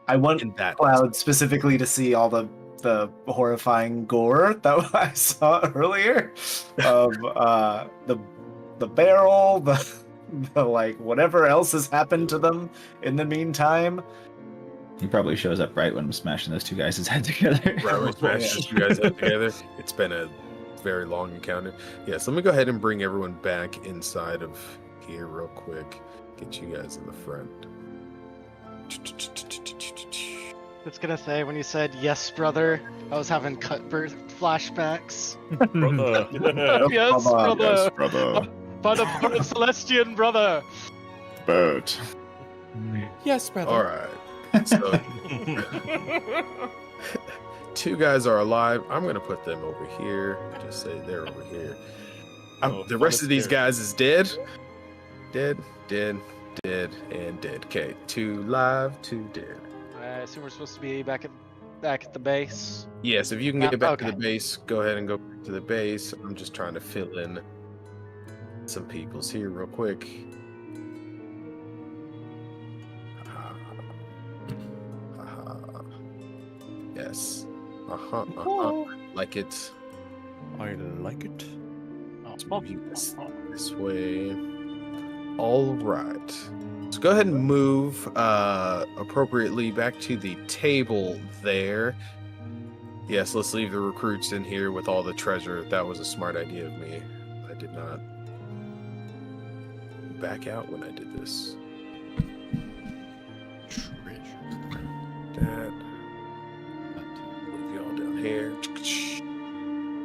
I want In that Cloud specifically to see all the horrifying gore that I saw earlier of the barrel, the like whatever else has happened to them in the meantime. He probably shows up right when I'm smashing those two guys' head together. Right, we smashed you guys up together. It's been a very long encounter. Yes, let me go ahead and bring everyone back inside of here real quick. Get you guys in the front. It's gonna say when you said yes, brother, I was having Cuthbert flashbacks. brother. Yes, brother. Yes, brother. By the blood of Celestian, brother. Bird. Yes, brother. All right. So two guys are alive. I'm gonna put them over here. Just say they're over here. The rest of these guys is dead. Dead, and dead. Okay, 2 live, 2 dead. I assume we're supposed to be back at the base. Yes, if you can get back to Okay. the base, go ahead and go to the base. I'm just trying to fill in some people's here real quick. Yes. Like it. I like it. Let's move you this way. All right. So go ahead and move appropriately back to the table there. Yes, let's leave the recruits in here with all the treasure. That was a smart idea of me. I did not back out when I did this. That. Move y'all down here.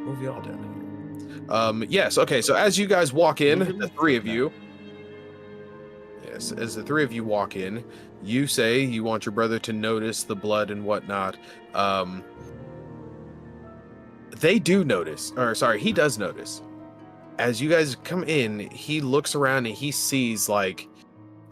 Move y'all down here. Yes, okay, so as you guys walk in, the three of you. Yes, as the three of you walk in, you say you want your brother to notice the blood and whatnot. They do notice, or sorry, he does notice. As you guys come in, he looks around and he sees like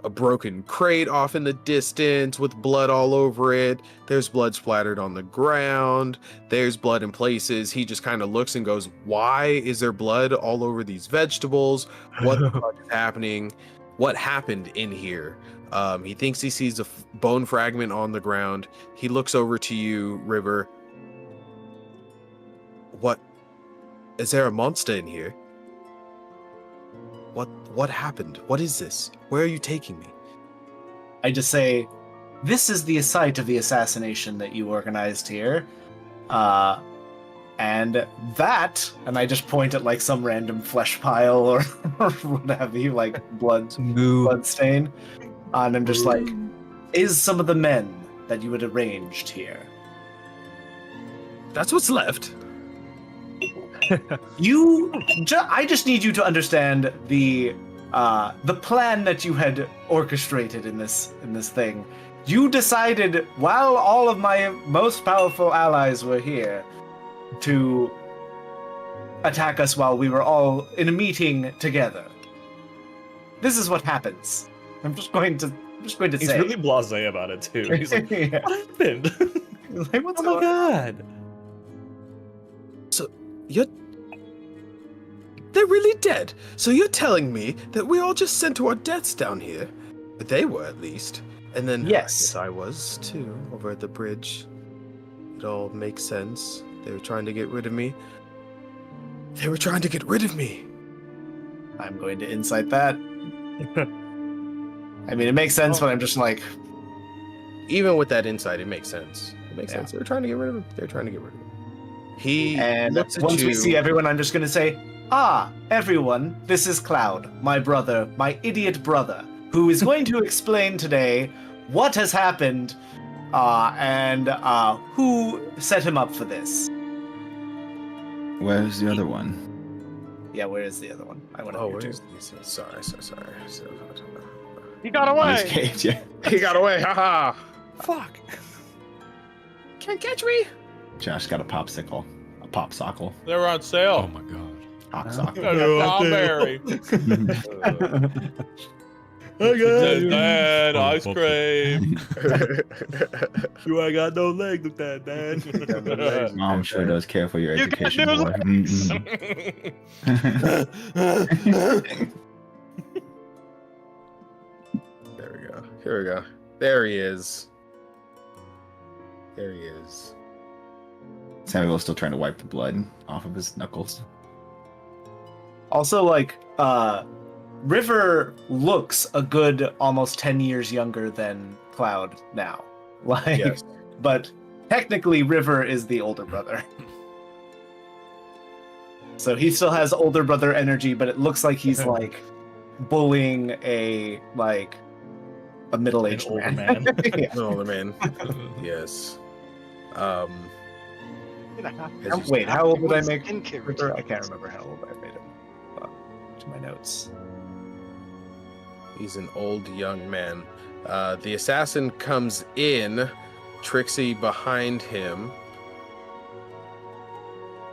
a broken crate off in the distance with blood all over it. There's blood splattered on the ground. There's blood in places. He just kind of looks and goes, "Why is there blood all over these vegetables? What the fuck is happening? What happened in here?" He thinks he sees a bone fragment on the ground. He looks over to you, River. "What? Is there a monster in here? What happened? What is this? Where are you taking me?" I just say, this is the site of the assassination that you organized here. And that, and I just point at like some random flesh pile or what have you, like blood stain. And I'm just like, is some of the men that you had arranged here. That's what's left. I just need you to understand the plan that you had orchestrated in this thing. You decided while all of my most powerful allies were here to attack us while we were all in a meeting together. This is what happens. I'm just going to He's say. really blasé about it too. He's like, Yeah. what happened? Like, what's Oh my going god. So they're really dead. So you're telling me that we all just sent to our deaths down here? But they were, at least. And then Yes. I was too, over at the bridge. It all makes sense. They were trying to get rid of me. They were trying to get rid of me. I'm going to insight that. I mean, it makes sense, but I'm just like, Even with that insight, it makes sense. It makes Yeah. sense. They were trying to get rid of him. They're trying to get rid of him. He and looks at once you. we see everyone, I'm just going to say, everyone, this is Cloud, my brother, my idiot brother, who is going to explain today what has happened and who set him up for this. Where's the other one? Yeah, where is the other one? I want to Oh, hear where's too. these? Sorry. He got Oh, away. he's caved, yeah. He got away. Haha. Fuck. Can't catch me. Josh got a popsicle. A popsockle. They were on Oh sale. my god. Popsockle. Strawberry. Dad, ice cream. You ain't got no leg with that, Dad. Mom sure does care for your You got education, no boy. Mm-mm. There we go. Here we go. There he is. There he is. Samuel's still trying to wipe the blood off of his knuckles. Also, like, River looks a good almost 10 years younger than Cloud now. Like, Yes. but technically River is the older brother. So he still has older brother energy, but it looks like he's like bullying a middle-aged An older man. man. Yeah. No, the man. Yes. As you Wait, how old did I make Skincare River? I routine. can't remember how old I made him. To my notes. He's an old young man. The assassin comes in, Trixie behind him,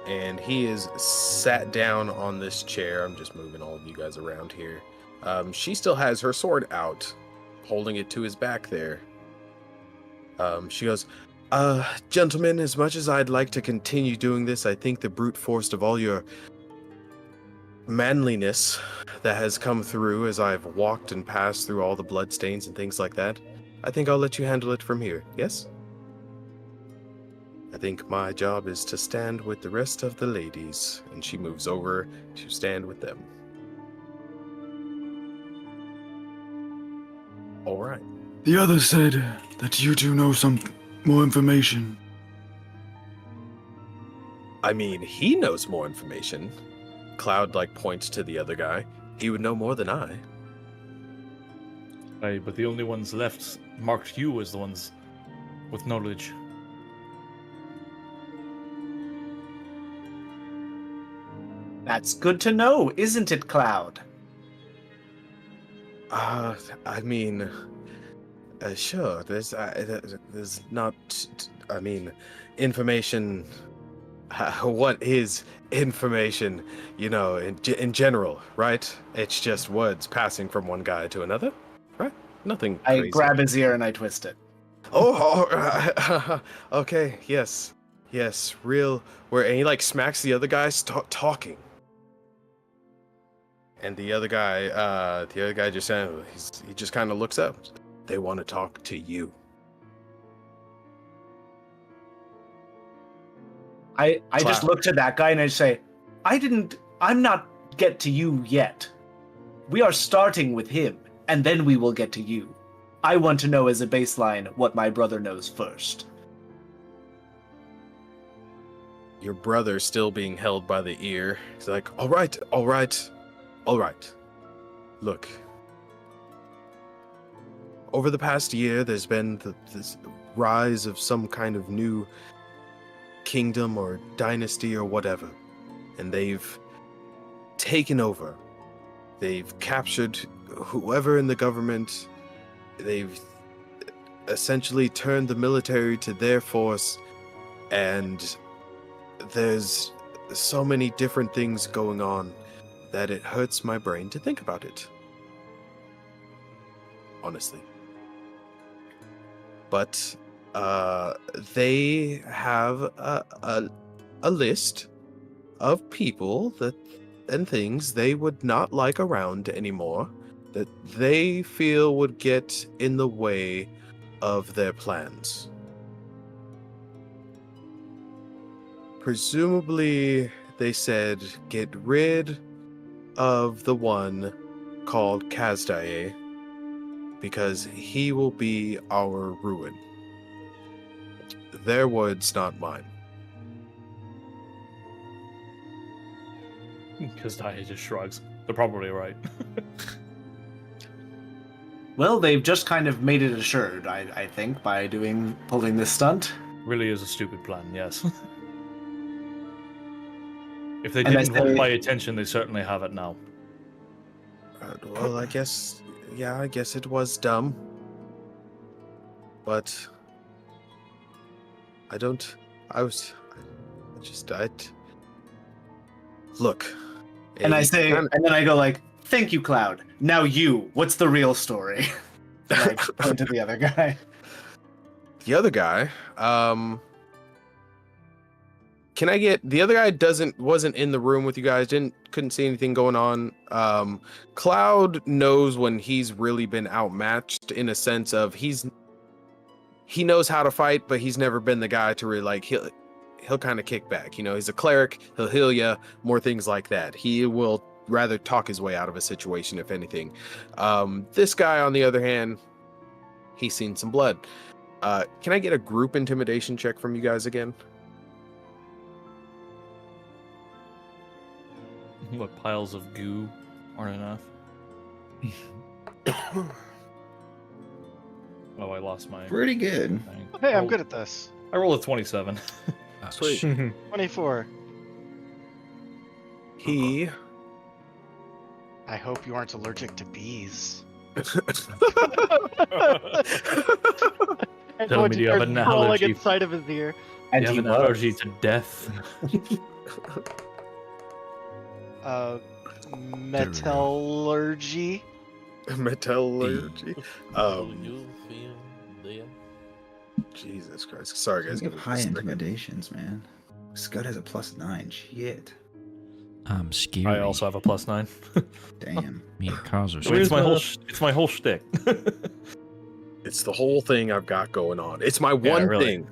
and he is sat down on this chair. I'm just moving all of you guys around here. She still has her sword out, holding it to his back there. She goes, gentlemen, as much as I'd like to continue doing this, I think the brute force of all your manliness that has come through as I've walked and passed through all the bloodstains and things like that, I think I'll let you handle it from here, yes? I think my job is to stand with the rest of the ladies, and she moves over to stand with them. All right. The other said that you two know some more information. I mean, he knows more information. Cloud, points to the other guy. He would know more than I. Aye, but the only ones left marked you as the ones with knowledge. That's good to know, isn't it, Cloud? I mean, sure. There's not. I mean, information. What is information? You know, in general, right? It's just words passing from one guy to another, right? Nothing I crazy. grab his ear and I twist it. Okay. Yes. Real. And he like smacks the other guy talking. And the other guy just he just kind of looks up. They want to talk to you. I just Cloud. look to that guy and I say, I'm not get to you yet. We are starting with him, and then we will get to you. I want to know as a baseline what my brother knows first. Your brother's still being held by the ear. He's like, all right. Look. Over the past year, there's been this rise of some kind of new kingdom or dynasty or whatever. And they've taken over. They've captured whoever in the government. They've essentially turned the military to their force. And there's so many different things going on that it hurts my brain to think about it. Honestly. But they have a list of people and things they would not like around anymore that they feel would get in the way of their plans. Presumably, they said get rid of the one called Kazdaye because he will be our ruin. Their words, not mine. Because Daya just shrugs. They're probably right. Well, they've just kind of made it assured, I think, by pulling this stunt. Really is a stupid plan, yes. If they And I didn't hold say- my attention, they certainly have it now. Well, I guess it was dumb. But look. And I he say, kinda- and then I go like, thank you, Cloud. Now you, what's the real story? And I point to the other guy. The other guy, can I get the other guy wasn't in the room with you guys, couldn't see anything going on. Cloud knows when he's really been outmatched in a sense of he knows how to fight, but he's never been the guy to really like he'll kind of kick back. You know, he's a cleric, he'll heal you, more things like that. He will rather talk his way out of a situation, if anything. This guy, on the other hand, he's seen some blood. Can I get a group intimidation check from you guys again? What, piles of goo aren't enough? Oh, I lost my Pretty good. thing. Hey, I'm good at this. I rolled a 27. Sweet. 24. He I hope you aren't allergic to bees. And Tell me Moji you have starts an crawling allergy. inside of his ear. And You have he an was. allergy to death. Metallurgy. metallurgy. Jesus Christ. Sorry guys. You give have me high just a second. intimidations, man. Scud has a +9. Shit. I'm scared. I also have a +9. Damn. Me and Kaz are It's my the- it's my whole shtick. It's the whole thing I've got going on. It's my Yeah, one really. thing.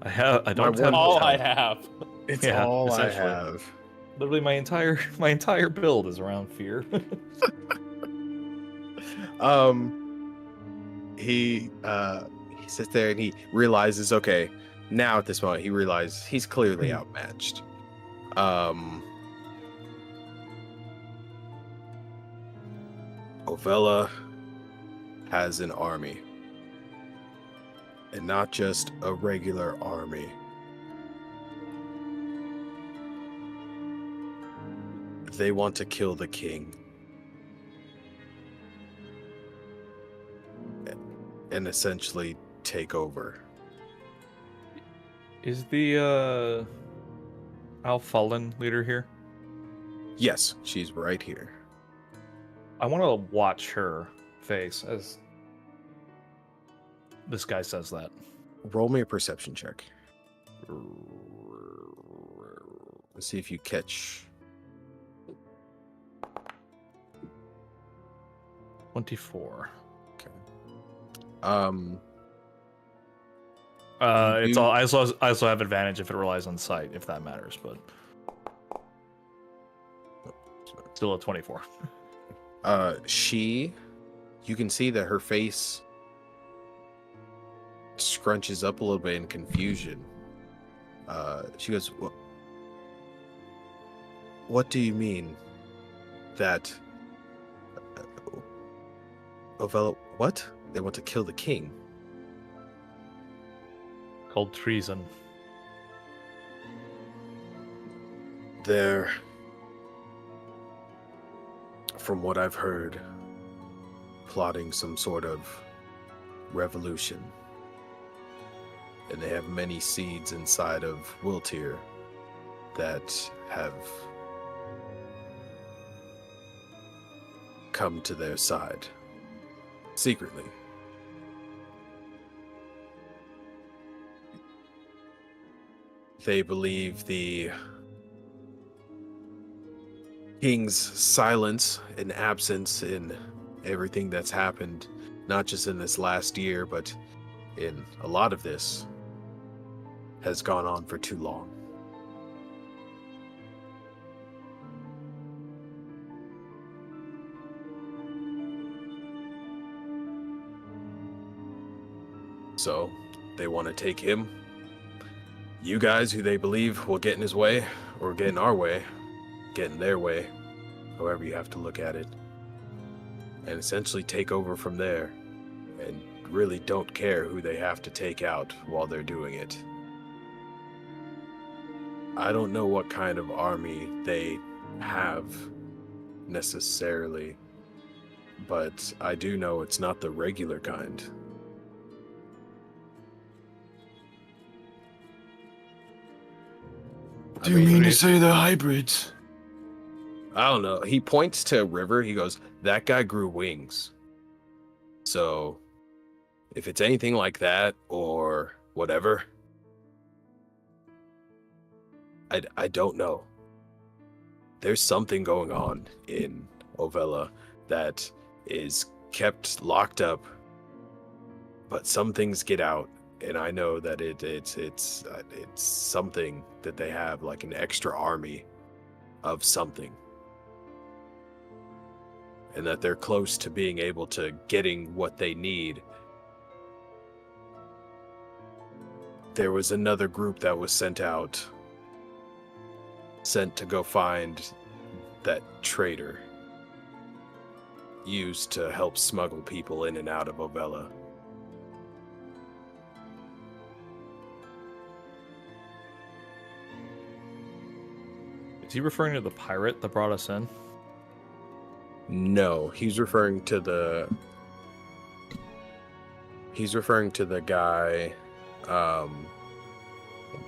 I don't My have one- All much I help. have. It's Yeah, all I essentially. have. Literally my entire build is around fear. He sits there and he realizes, okay, now at this moment he realizes he's clearly outmatched. Ovella has an army. And not just a regular army. They want to kill the king. And essentially take over. Is the Al-Fallen leader here? Yes, she's right here. I want to watch her face as this guy says that. Roll me a perception check. Let's see if you catch. 24. You- It's all. I also have advantage if it relies on sight, if that matters. But still a 24. You can see that her face scrunches up a little bit in confusion. She goes, "What do you mean that Ovella? What? They want to kill the king?" Called treason. They're, from what I've heard, plotting some sort of revolution. And they have many seeds inside of Wiltir that have come to their side secretly. They believe the king's silence and absence in everything that's happened, not just in this last year, but in a lot of this, has gone on for too long. So, they want to take him. You guys, who they believe will get in his way, or get in our way, get in their way, however you have to look at it, and essentially take over from there, and really don't care who they have to take out while they're doing it. I don't know what kind of army they have, necessarily, but I do know it's not the regular kind. Do you mean to say they're hybrids? I don't know. He points to River. He goes, "That guy grew wings." So, if it's anything like that or whatever, I don't know. There's something going on in Ovella that is kept locked up, but some things get out, and I know that it's something that they have, like an extra army of something. And that they're close to being able to getting what they need. There was another group that was sent to go find that traitor used to help smuggle people in and out of Ovella. Is he referring to the pirate that brought us in? No, he's referring to the guy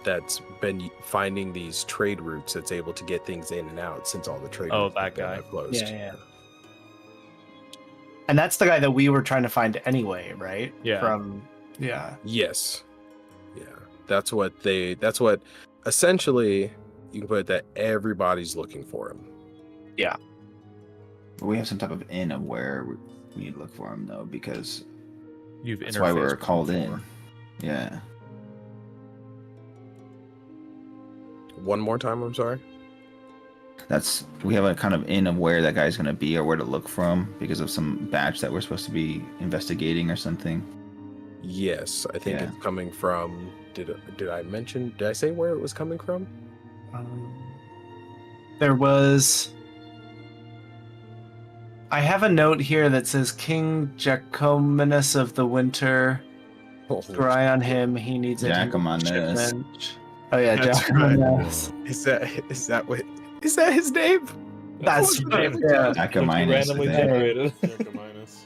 that's been finding these trade routes, that's able to get things in and out since all the trade routes that guy. have closed. Yeah. And that's the guy that we were trying to find anyway, right? Yeah. Yeah. Yes. Yeah. That's what essentially you can put it, that everybody's looking for him. Yeah. We have some type of in of where we need to look for him, though, because You've that's why we interfaced were with him called before. in. Yeah. One more time, I'm sorry. We have a kind of in of where that guy's going to be or where to look from because of some batch that we're supposed to be investigating or something. Yes, I think Yeah. it's coming from. Did I say where it was coming from? There was. I have a note here that says King Jacominus of the Winter. Rely on him. He needs a Jacominus. shipment. Oh yeah, That's Jacominus. Is that his name? That's That was name. yeah. Jacominus. randomly I think. generated. Jacominus.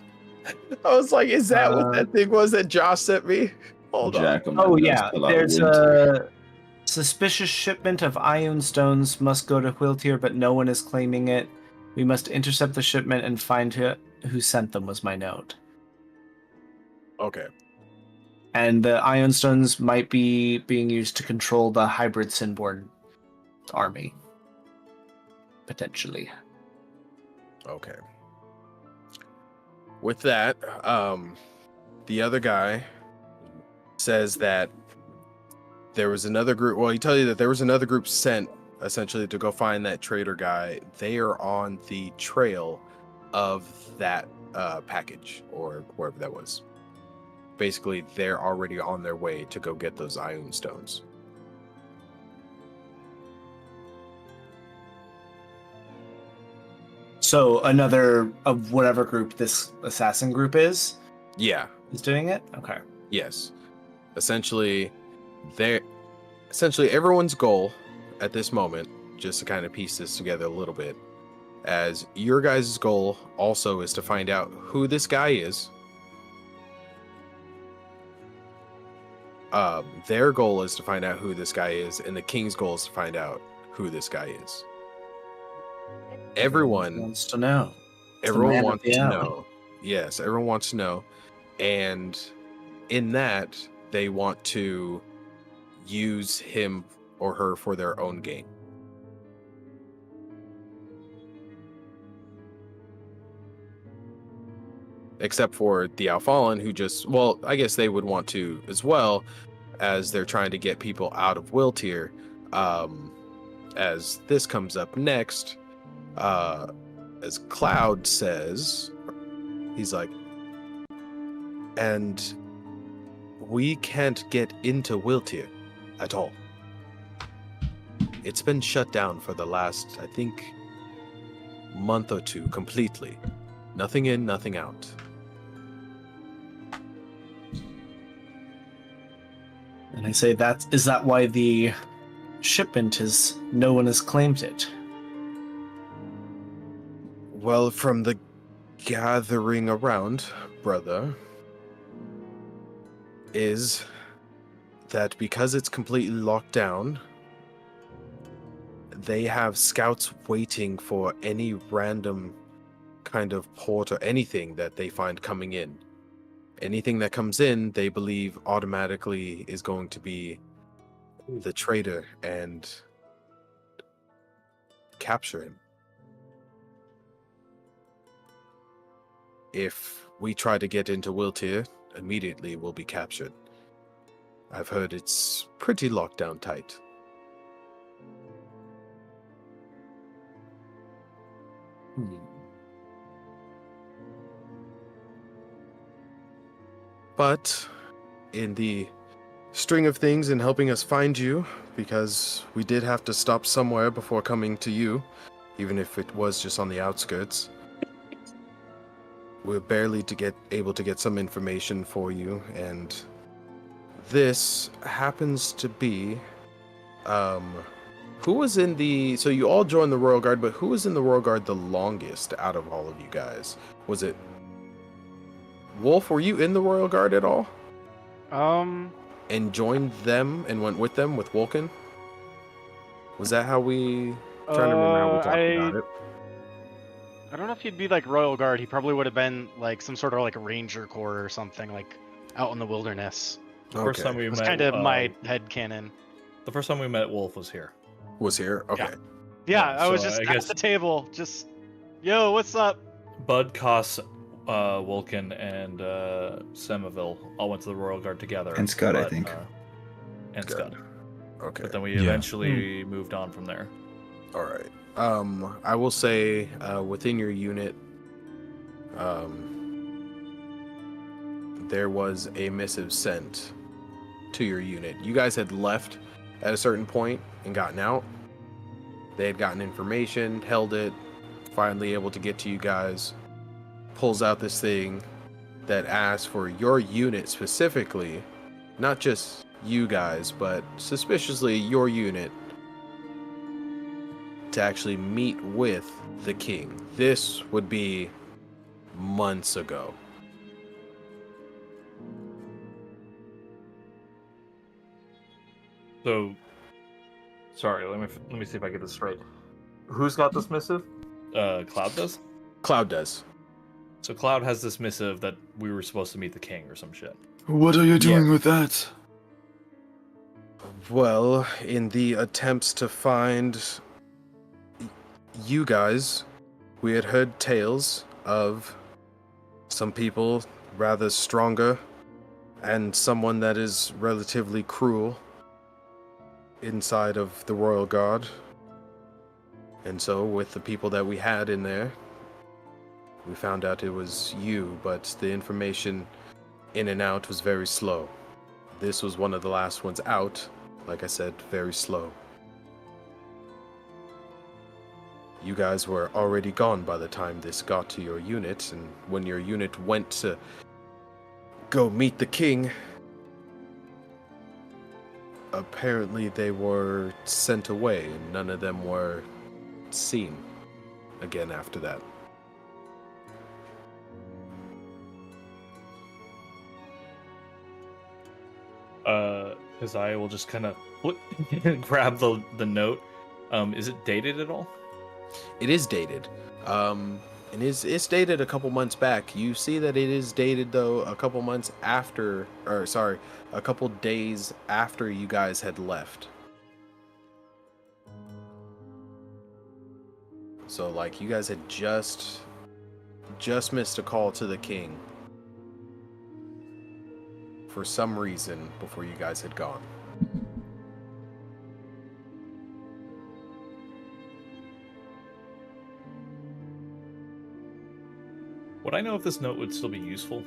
I was like, is that what Uh, that thing was that Josh sent me? Hold on. Jacominus. Oh yeah, Pull out there's winter. a suspicious shipment of ion stones must go to Whiltir, but no one is claiming it. We must intercept the shipment and find who sent them. Was my note. Okay. And the ion stones might be being used to control the hybrid Sinborn army, potentially. Okay. With that, the other guy says that there was another group. Well, he tells you that there was another group sent essentially to go find that traitor guy. They are on the trail of that package or wherever that was. Basically, they're already on their way to go get those ion stones. So another of whatever group this assassin group is Yeah. doing it. Okay. Yes. Essentially, everyone's goal at this moment, just to kind of piece this together a little bit, as your guys' goal also is to find out who this guy is. Their goal is to find out who this guy is, and the king's goal is to find out who this guy is. Everyone wants to know. Everyone wants to know. Yes, everyone wants to know. And in that, they want to use him or her for their own gain. Except for the Outfallen, who just, well, I guess they would want to as well, as they're trying to get people out of Wiltier. As this comes up next, as Cloud says, he's like, and we can't get into Wiltier at all. It's been shut down for the last, I think, month or two completely. Nothing in, nothing out. And I say is that why the shipment is no one has claimed it? Well, from the gathering around, brother, is that because it's completely locked down, they have scouts waiting for any random kind of port or anything that they find coming in. Anything that comes in, they believe automatically is going to be the traitor and capture him. If we try to get into Wiltier, immediately we'll be captured. I've heard it's pretty locked down tight. But in the string of things in helping us find you, because we did have to stop somewhere before coming to you, even if it was just on the outskirts, we're barely able to get some information for you, and this happens to be who was in the, so you all joined the Royal Guard, but who was in the Royal Guard the longest out of all of you guys? Was it Wolf? Were you in the Royal Guard at all? And joined them and went with them with Vulcan? Was that how we, trying to remember how we talked about it? I don't know if he'd be like Royal Guard. He probably would have been like some sort of like a Ranger Corps or something, like out in the wilderness. The first time we That's met, kind of my head canon. the first time we met Wolf was here. Was here? Okay. Yeah, I was so just I at guess- the table, just, yo, what's up? Bud, Koss, Vulcan, and Semiville all went to the Royal Guard together. And Scud, I think. And Good. Scud. Okay. But then we Yeah. eventually moved on from there. All right. I will say within your unit, there was a missive sent to your unit. You guys had left at a certain point and gotten out. They had gotten information, held it, finally able to get to you guys. pulls out this thing that asks for your unit specifically, not just you guys, but suspiciously your unit, to actually meet with the king. This would be months ago. So, sorry. Let me see if I get this straight. Who's got this missive? Cloud does. Cloud does. So Cloud has this missive that we were supposed to meet the king or some shit. What are you doing with that? Well, in the attempts to find you guys, we had heard tales of some people rather stronger and someone that is relatively cruel inside of the Royal Guard. And so, with the people that we had in there, we found out it was you, but the information in and out was very slow. This was one of the last ones out. Like I said, very slow. You guys were already gone by the time this got to your unit, and when your unit went to go meet the king, apparently they were sent away, and none of them were seen again after that. Keziah will just kind of grab the note. Is it dated at all? It is dated. And it's dated a couple months back. You see that it is dated though a couple months after, or sorry, a couple days after you guys had left. So like you guys had just missed a call to the king for some reason before you guys had gone. Would I know if this note would still be useful?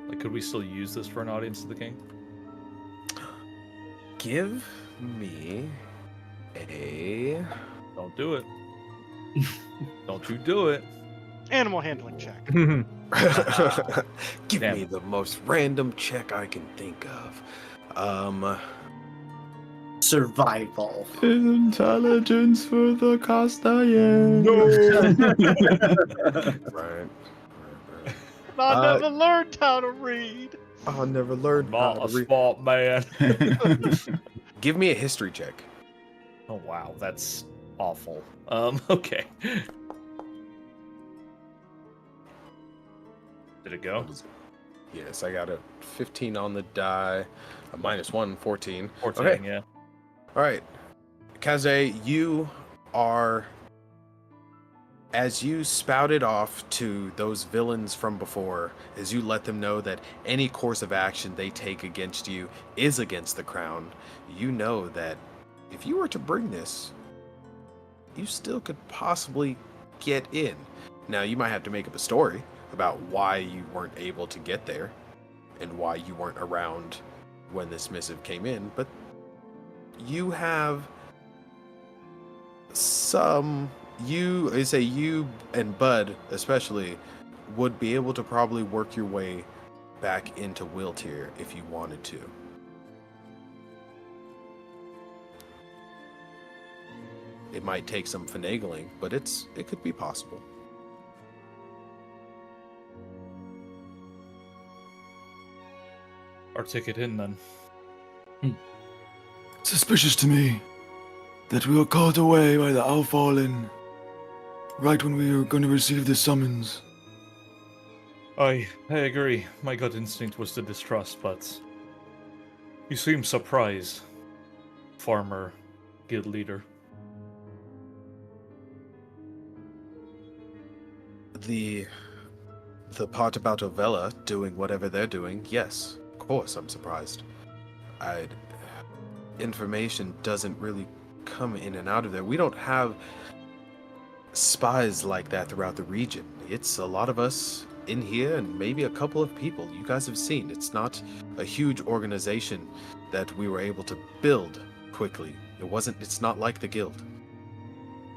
Like, could we still use this for an audience to the king? Give me a... Don't do it. Don't you do it. Animal handling check. Give Damn me it. the most random check I can think of. Survival. Intelligence for the Castellan. Right. I never learned how to read. I never learned how Not to a read. spot, man. Give me a history check. Oh wow, that's awful. Okay. Did it go? Yes, I got a 15 on the die, a -1, 14. 14, Okay. yeah. All right. Kaze, you are, as you spouted off to those villains from before, as you let them know that any course of action they take against you is against the crown, you know that if you were to bring this, you still could possibly get in. Now, you might have to make up a story about why you weren't able to get there and why you weren't around when this missive came in, but you have some, you and Bud especially would be able to probably work your way back into Wiltier if you wanted to. It might take some finagling, but it could be possible. Our ticket in then. Suspicious to me that we were called away by the Outfallen right when we were going to receive the summons. I agree. My gut instinct was to distrust, but you seem surprised, farmer guild leader. The part about Ovella doing whatever they're doing, yes, of course I'm surprised. Information doesn't really come in and out of there. We don't have spies like that throughout the region. It's a lot of us in here and maybe a couple of people you guys have seen. It's not a huge organization that we were able to build quickly. It's not like the guild.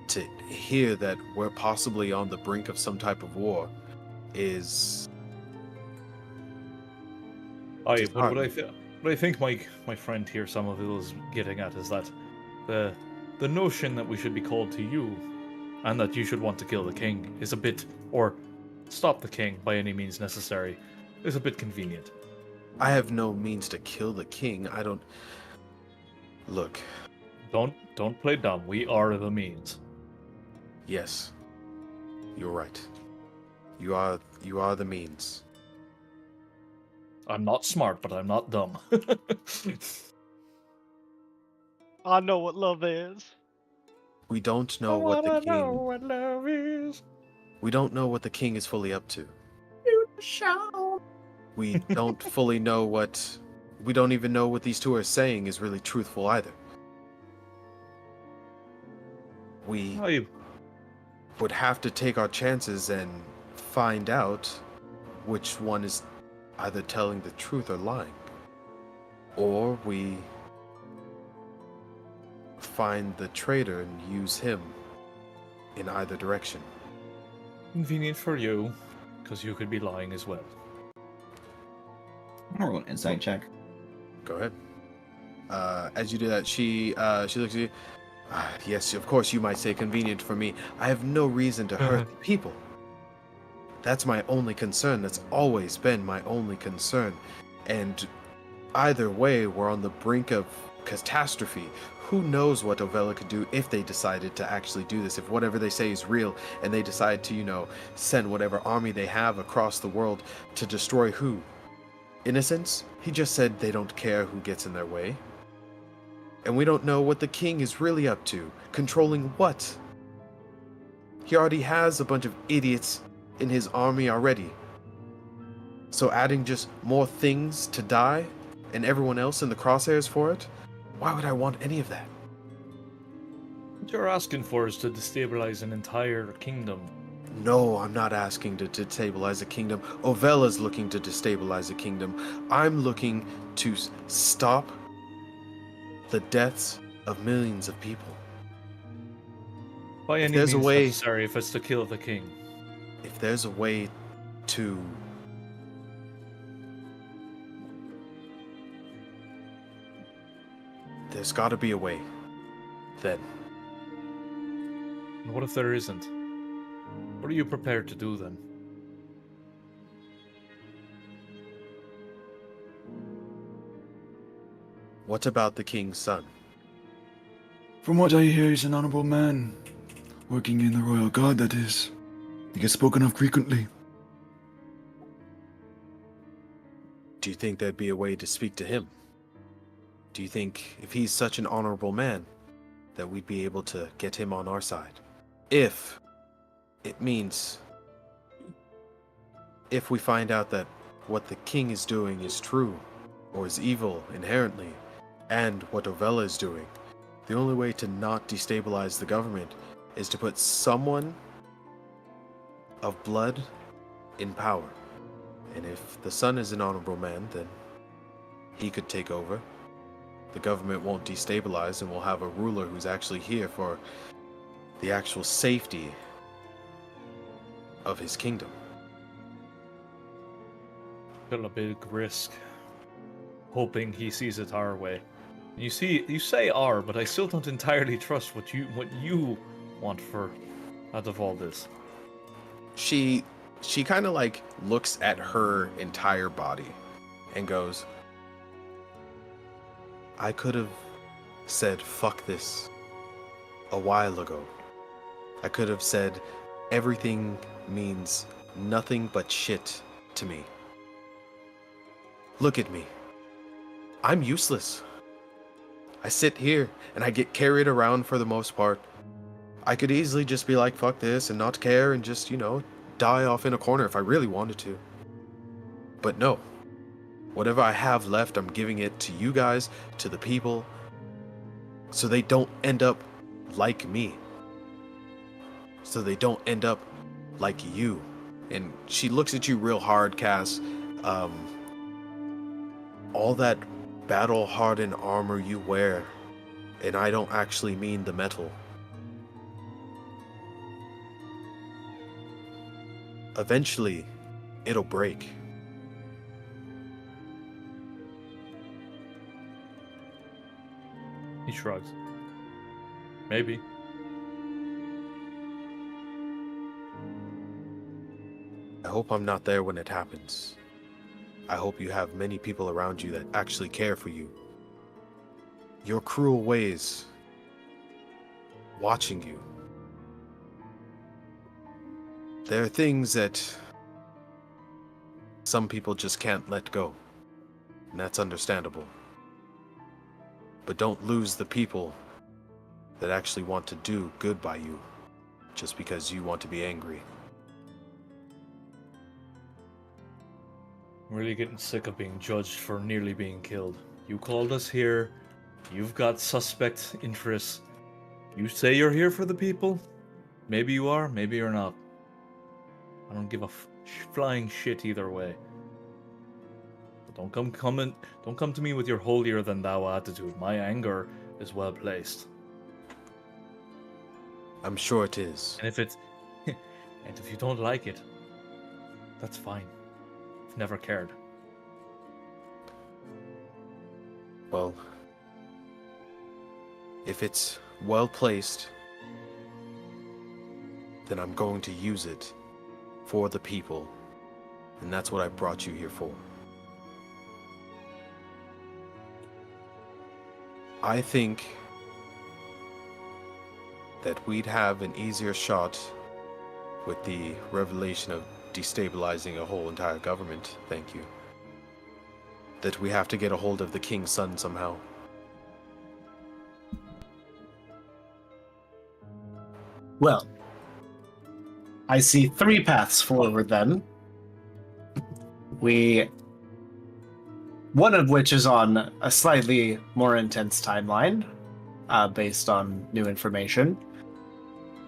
To hear that we're possibly on the brink of some type of war is What disheartening. I think my friend here, Somerville, is getting at is that the notion that we should be called to you, and that you should want to kill the king, is a bit, or stop the king by any means necessary, is a bit convenient. I have no means to kill the king. I don't. Look, Don't play dumb. We are the means. yes, you're right. You are the means. I'm not smart, but I'm not dumb. I know what love is. We don't know what the king. what love is. We don't know what the king is fully up to. We don't fully know what. We don't even know what these two are saying is really truthful either. We would have to take our chances and find out which one is either telling the truth or lying. Or we find the traitor and use him in either direction. Convenient for you, because you could be lying as well. I'm gonna roll an insight check. Go ahead. As you do that, she looks at you. Yes, of course you might say convenient for me. I have no reason to hurt the people. That's my only concern. That's always been my only concern. And either way, we're on the brink of catastrophe. Who knows what Ovella could do if they decided to actually do this, if whatever they say is real and they decide to, send whatever army they have across the world to destroy who? Innocents? He just said they don't care who gets in their way. And we don't know what the king is really up to. Controlling what? He already has a bunch of idiots in his army already. So adding just more things to die and everyone else in the crosshairs for it? Why would I want any of that? What you're asking for is to destabilize an entire kingdom. No, I'm not asking to destabilize a kingdom. Ovella's looking to destabilize a kingdom. I'm looking to stop the deaths of millions of people. By any there's means a way- necessary, if it's to kill the king. If there's a way to... There's gotta be a way. Then. And what if there isn't? What are you prepared to do then? What about the king's son? From what I hear, he's an honorable man. Working in the royal guard, that is. He gets spoken of frequently. Do you think there'd be a way to speak to him? Do you think, if he's such an honorable man, that we'd be able to get him on our side? If it means... If we find out that what the king is doing is true, or is evil inherently, and what Ovella is doing, the only way to not destabilize the government is to put someone of blood in power. And if the son is an honorable man, then he could take over. The government won't destabilize, and we'll have a ruler who's actually here for the actual safety of his kingdom. Still a big risk. Hoping he sees it our way. You say our, but I still don't entirely trust what you want for out of all this. She kind of like looks at her entire body and goes, I could have said fuck this a while ago. I could have said everything means nothing but shit to me. Look at me. I'm useless. I sit here and I get carried around for the most part. I could easily just be like, fuck this, and not care and just, die off in a corner if I really wanted to. But no. Whatever I have left, I'm giving it to you guys, to the people, so they don't end up like me. So they don't end up like you. And she looks at you real hard, Cass. All that battle-hardened armor you wear, and I don't actually mean the metal. Eventually, it'll break. He shrugs. Maybe. I hope I'm not there when it happens. I hope you have many people around you that actually care for you. Your cruel ways, watching you. There are things that some people just can't let go, and that's understandable. But don't lose the people that actually want to do good by you just because you want to be angry. I'm really getting sick of being judged for nearly being killed. You called us here. You've got suspect interests. You say you're here for the people. Maybe you are, maybe you're not. I don't give a flying shit either way. But don't come to me with your holier than thou attitude. My anger is well placed. I'm sure it is. And if you don't like it, that's fine. I've never cared. Well, if it's well placed, then I'm going to use it for the people. And that's what I brought you here for. I think that we'd have an easier shot with the revelation of destabilizing a whole entire government. Thank you. That we have to get a hold of the king's son somehow. Well, I see 3 paths forward then. One of which is on a slightly more intense timeline, based on new information.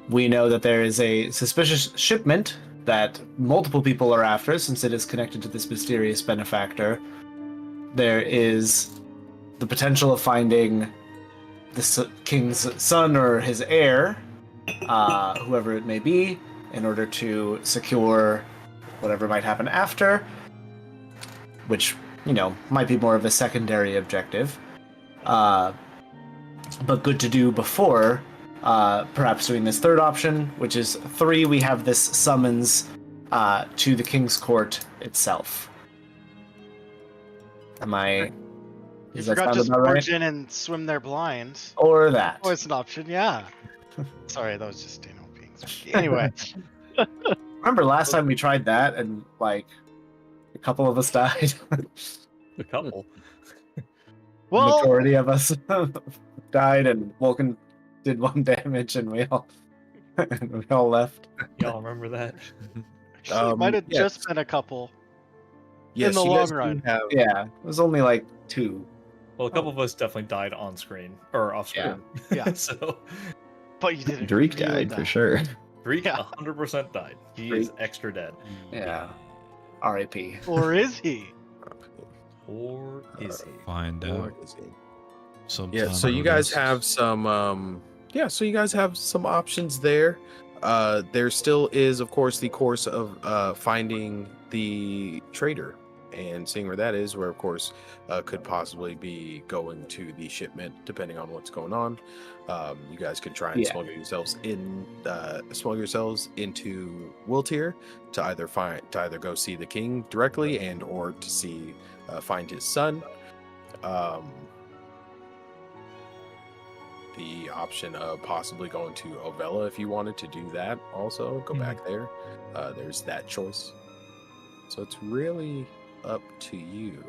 We know that there is a suspicious shipment that multiple people are after, since it is connected to this mysterious benefactor. There is the potential of finding the king's son or his heir, whoever it may be, in order to secure whatever might happen after, which, might be more of a secondary objective. But good to do before, perhaps doing this third option, which is 3, we have this summons to the King's Court itself. You Does that forgot sound to about right? barge in and swim there blind. Or that. Oh, it's an option, yeah. Sorry, that was just Dano being spooky. Anyway. Remember last time we tried that and, a couple of us died? A couple. Well, Majority of us died, and Vulcan did 1 damage, and we all left. Y'all remember that? actually, it might have yes. just been a couple. Yes, the you long guys do run. have- Yeah, it was only 2. Well, a couple of us definitely died on screen or off screen. Yeah. So But you didn't. Dreek really died die. for sure. Dreek Yeah. 100% died. He is extra dead. Yeah. R.I.P. Or is he? Or is he? Find Or out. is it? Sometime Yeah, so you guys Odasses. have some so you guys have some options there. There still is, of course, the course of finding the trader and seeing where that is, where of course could possibly be going to the shipment depending on what's going on. You guys could try and Yeah. smuggle yourselves into Wiltier to either go see the king directly and or to see find his son. The option of possibly going to Ovella if you wanted to do that also, go back there. There's that choice. So it's really up to you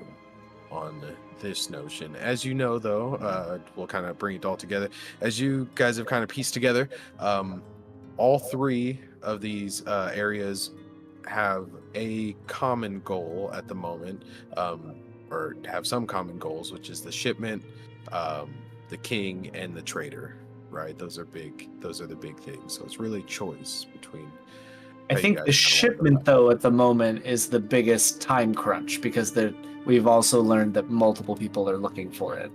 on this notion. As you know, though, we'll kind of bring it all together. As you guys have kind of pieced together, all 3 of these areas have a common goal at the moment, or have some common goals, which is the shipment, the king, and the trader. Right? Those are the big things. So it's really choice between. I how you think guys the kinda wanna go shipment, about it. though, at the moment is the biggest time crunch, because we've also learned that multiple people are looking for it.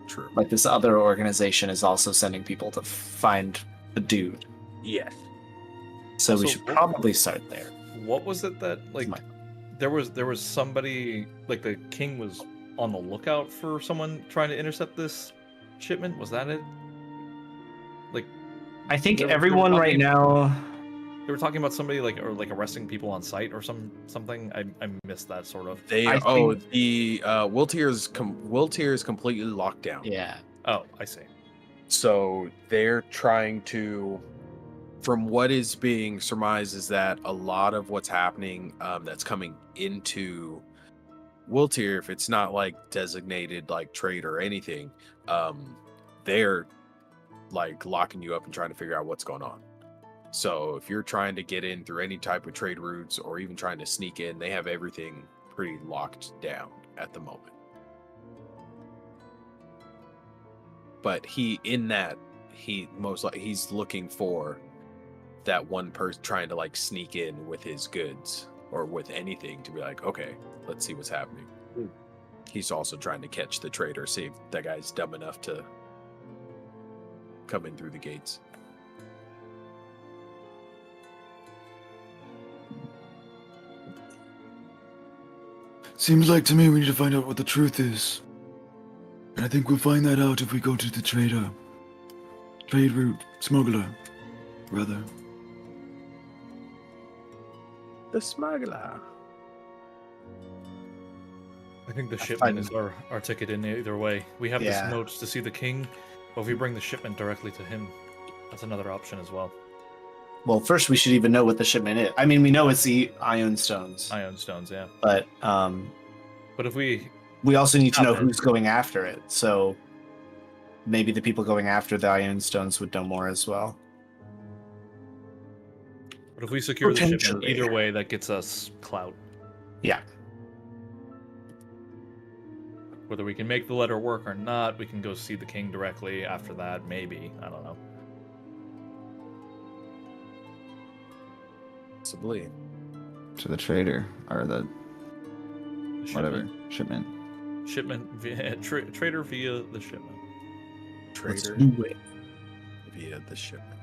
True. This other organization is also sending people to find the dude. Yes. So we Also, should probably start there. What was it that Mine. there was somebody, like the king was on the lookout for someone trying to intercept this shipment. Was that it? Like, I think they were everyone right talking- now. They were talking about somebody like arresting people on site or something. I missed that sort of. They I think- the Wiltier is completely locked down. Yeah. Oh, I see. So they're trying to, from what is being surmised, is that a lot of what's happening that's coming into Wiltier, if it's not like designated like trade or anything, they're like locking you up and trying to figure out what's going on. So if you're trying to get in through any type of trade routes or even trying to sneak in, they have everything pretty locked down at the moment. But he's looking for that one person trying to like sneak in with his goods or with anything to be like, okay, let's see what's happening. He's also trying to catch the trader, see if that guy's dumb enough to come in through the gates. Seems like to me we need to find out what the truth is. And I think we'll find that out if we go to the trade route, smuggler, rather. The smuggler. I think the That's shipment fine. is our ticket in either way. We have Yeah. this note to see the king, but if we bring the shipment directly to him, that's another option as well. Well, first we should even know what the shipment is. I mean, we know it's the Ion Stones, Ion stones, yeah. but But if we we also need to know Okay. who's going after it. So maybe the people going after the Ion Stones would know more as well. secure the shipment, Potentially. either way, that gets us clout. Yeah. Whether we can make the letter work or not, we can go see the king directly after that. Maybe, I don't know. Possibly. To the trader or the The whatever shipment. Shipment via trader via the shipment. Trader do it. via the shipment.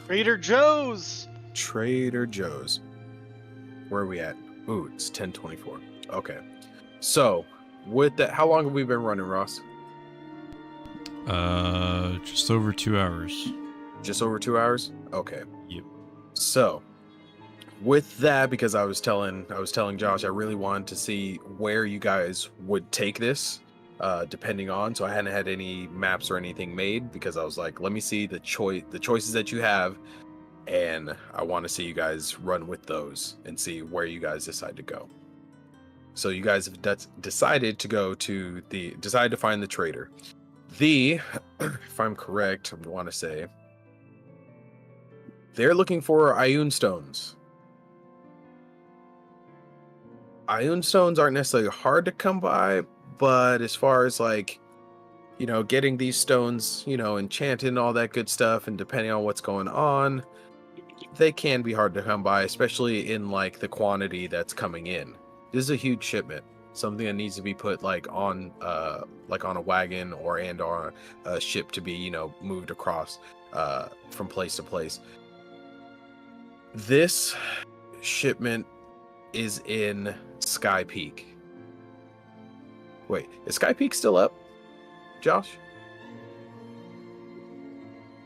Trader Joe's. Trader Joe's. Where are we at? Ooh, it's 10:24. Okay. So, with that, how long have we been running, Ross? Just over 2 hours. Just over 2 hours? Okay. Yep. So, with that, because I was telling Josh, I really wanted to see where you guys would take this, depending on. So I hadn't had any maps or anything made because I was like, let me see the choices that you have, and I want to see you guys run with those and see where you guys decide to go. So you guys have decided to find the trader. If I'm correct, I want to say they're looking for Ioun stones. Ioun stones aren't necessarily hard to come by, but as far as like, getting these stones, enchanted and all that good stuff, and depending on what's going on, they can be hard to come by, especially in like the quantity that's coming in. This is a huge shipment, something that needs to be put on a wagon or a ship to be, moved across from place to place. This shipment is in Sky Peak. Wait, is Sky Peak still up? Josh?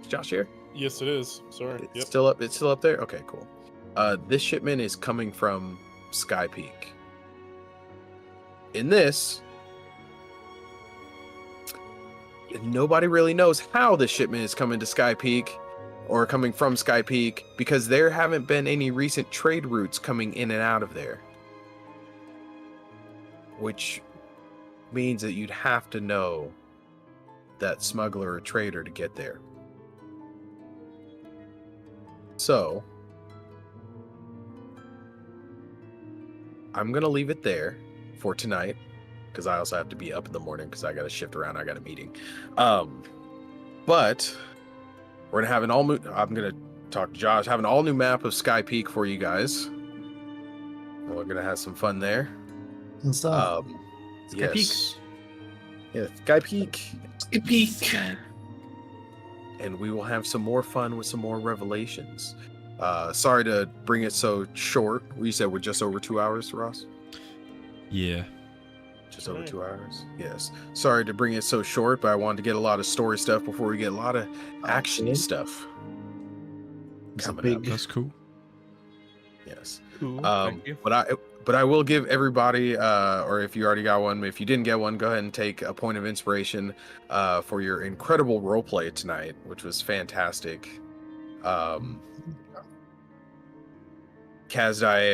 Is Josh here? Yes, it is. Sorry. It's Yep. still up. It's still up there. Okay, cool. This shipment is coming from Sky Peak. In this, nobody really knows how this shipment is coming to Sky Peak or coming from Sky Peak because there haven't been any recent trade routes coming in and out of there, which means that you'd have to know that smuggler or trader to get there. So, I'm going to leave it there for tonight because I also have to be up in the morning because I got to shift around. I got a meeting. But we're going to have I'm going to talk to Josh, have an all new map of Sky Peak for you guys. We're going to have some fun there. Sky Yes. Yeah, Sky Peak. Sky Peak. And we will have some more fun with some more revelations. Sorry to bring it so short. You said we're just over 2 hours, Ross? Yeah. Just over 2 hours? Yes. Sorry to bring it so short, but I wanted to get a lot of story stuff before we get a lot of actiony stuff. It's a Coming up. big- That's cool. Yes. Cool. Thank you. But I will give everybody, or if you already got one, if you didn't get one, go ahead and take a point of inspiration for your incredible roleplay tonight, which was fantastic. Kazdai,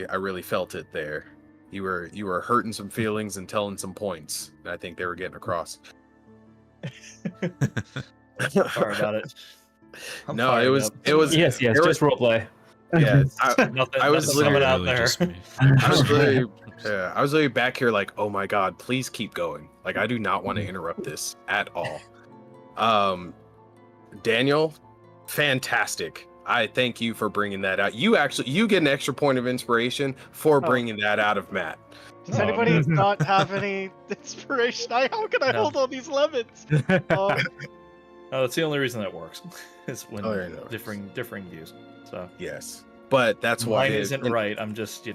I really felt it there. You were hurting some feelings and telling some points. And I think they were getting across. Sorry about it. I'm No, fired it was up. Yes, there just was- roleplay. Yeah, Nothing, I was nothing literally coming out really there. just me. I was literally, I was literally back here like, oh my god, please keep going. Like, I do not want to interrupt this at all. Daniel, fantastic. I thank you for bringing that out. You get an extra point of inspiration for bringing that out of Matt. Does anybody not have any inspiration? How can I No. hold all these lemons? No, that's the only reason that works. Is when Oh, yeah, no. differing views. So Yes, but that's why mine isn't right. I'm just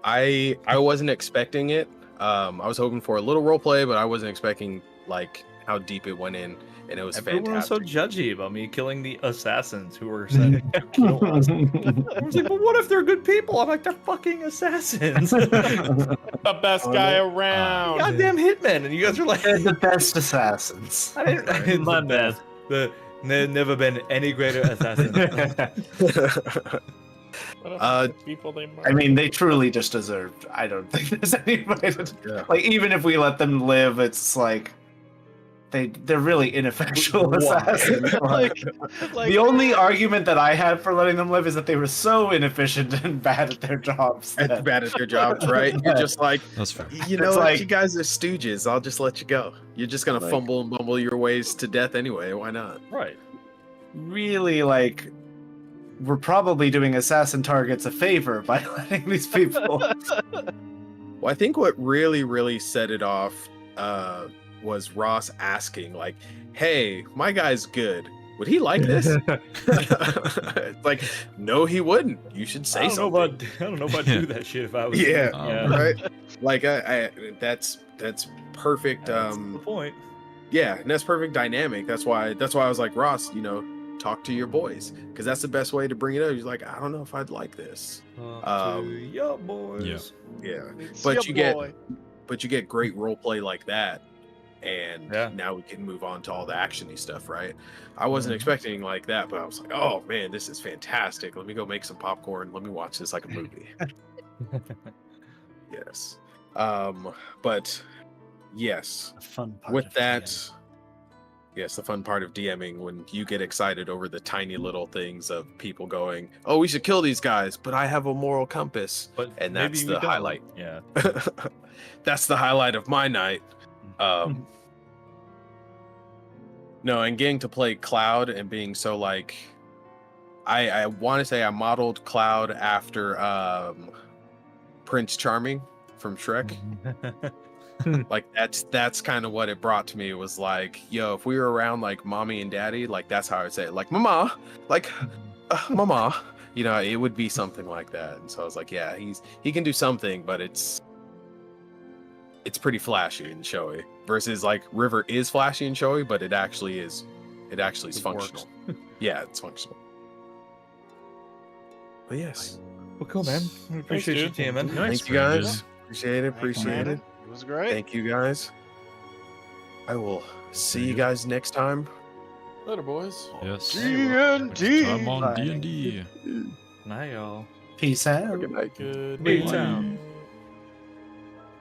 I wasn't expecting it. I was hoping for a little role play, but I wasn't expecting like how deep it went in, and it was Everyone was so fantastic. judgy about me killing the assassins who were sent to kill us. I was like, but what if they're good people? I'm like, they're fucking assassins. The best guy around. Goddamn hitmen, and you guys are like, They're the best assassins. I didn't. My bad. Never been any greater assassin. What about the people they murdered? I mean, they truly just deserved. I don't think there's anybody that, Yeah. like, even if we let them live, it's like they're really ineffectual Why? assassins. like, The only argument that I had for letting them live is that they were so inefficient and bad at their jobs. That's that- bad at their jobs, right? You're just like, That's fair. you know, It's what? like- You guys are stooges. I'll just let you go. You're just gonna Like- fumble and bumble your ways to death anyway. Why not? Right. really, like, we're probably doing assassin targets a favor by letting these people. Well, I think what really set it off was Ross asking, like, "Hey, my guy's good. Would he like this?" It's like, no, he wouldn't. You should say I don't something. know if I'd do that shit if I was. Yeah, Oh, right. Like, that's perfect. That's the point. Yeah, and that's perfect dynamic. That's why I was like, Ross, you know, talk to your boys, because that's the best way to bring it up. He's like, I don't know if I'd like this. Yo, boys. Yeah. Yeah, It's but your you get great role play like that, and Yeah. now we can move on to all the actiony stuff, right? I wasn't Mhm. expecting like that, but I was like, oh man, this is fantastic. Let me go make some popcorn. Let me watch this like a movie. Yes. But yes, The fun part with of that, DM. yes, the fun part of DMing, when you get excited over the tiny little things of people going, oh, we should kill these guys, but I have a moral compass. But And maybe that's we the don't. highlight. Yeah. That's the highlight of my night. No, and getting to play Cloud and being so like, I want to say I modeled Cloud after Prince Charming from Shrek. Like that's kind of what it brought to me. It was like, yo, if we were around like mommy and daddy, like that's how I would say it. Like mama, like mama, you know, it would be something like that. And so I was like, yeah, he can do something, but it's pretty flashy and showy. Versus like River is flashy and showy, but it actually is functional. Yeah, it's functional. But yes, Well, cool, man. We appreciate you dude. DMing. thank you guys. Appreciate it. Appreciate it. It was great. Thank you guys. I will see you guys next time. Later, boys. Yes. D&D. Time on Bye. D&D. Night, y'all. Peace out. Good night. Good Big night. town.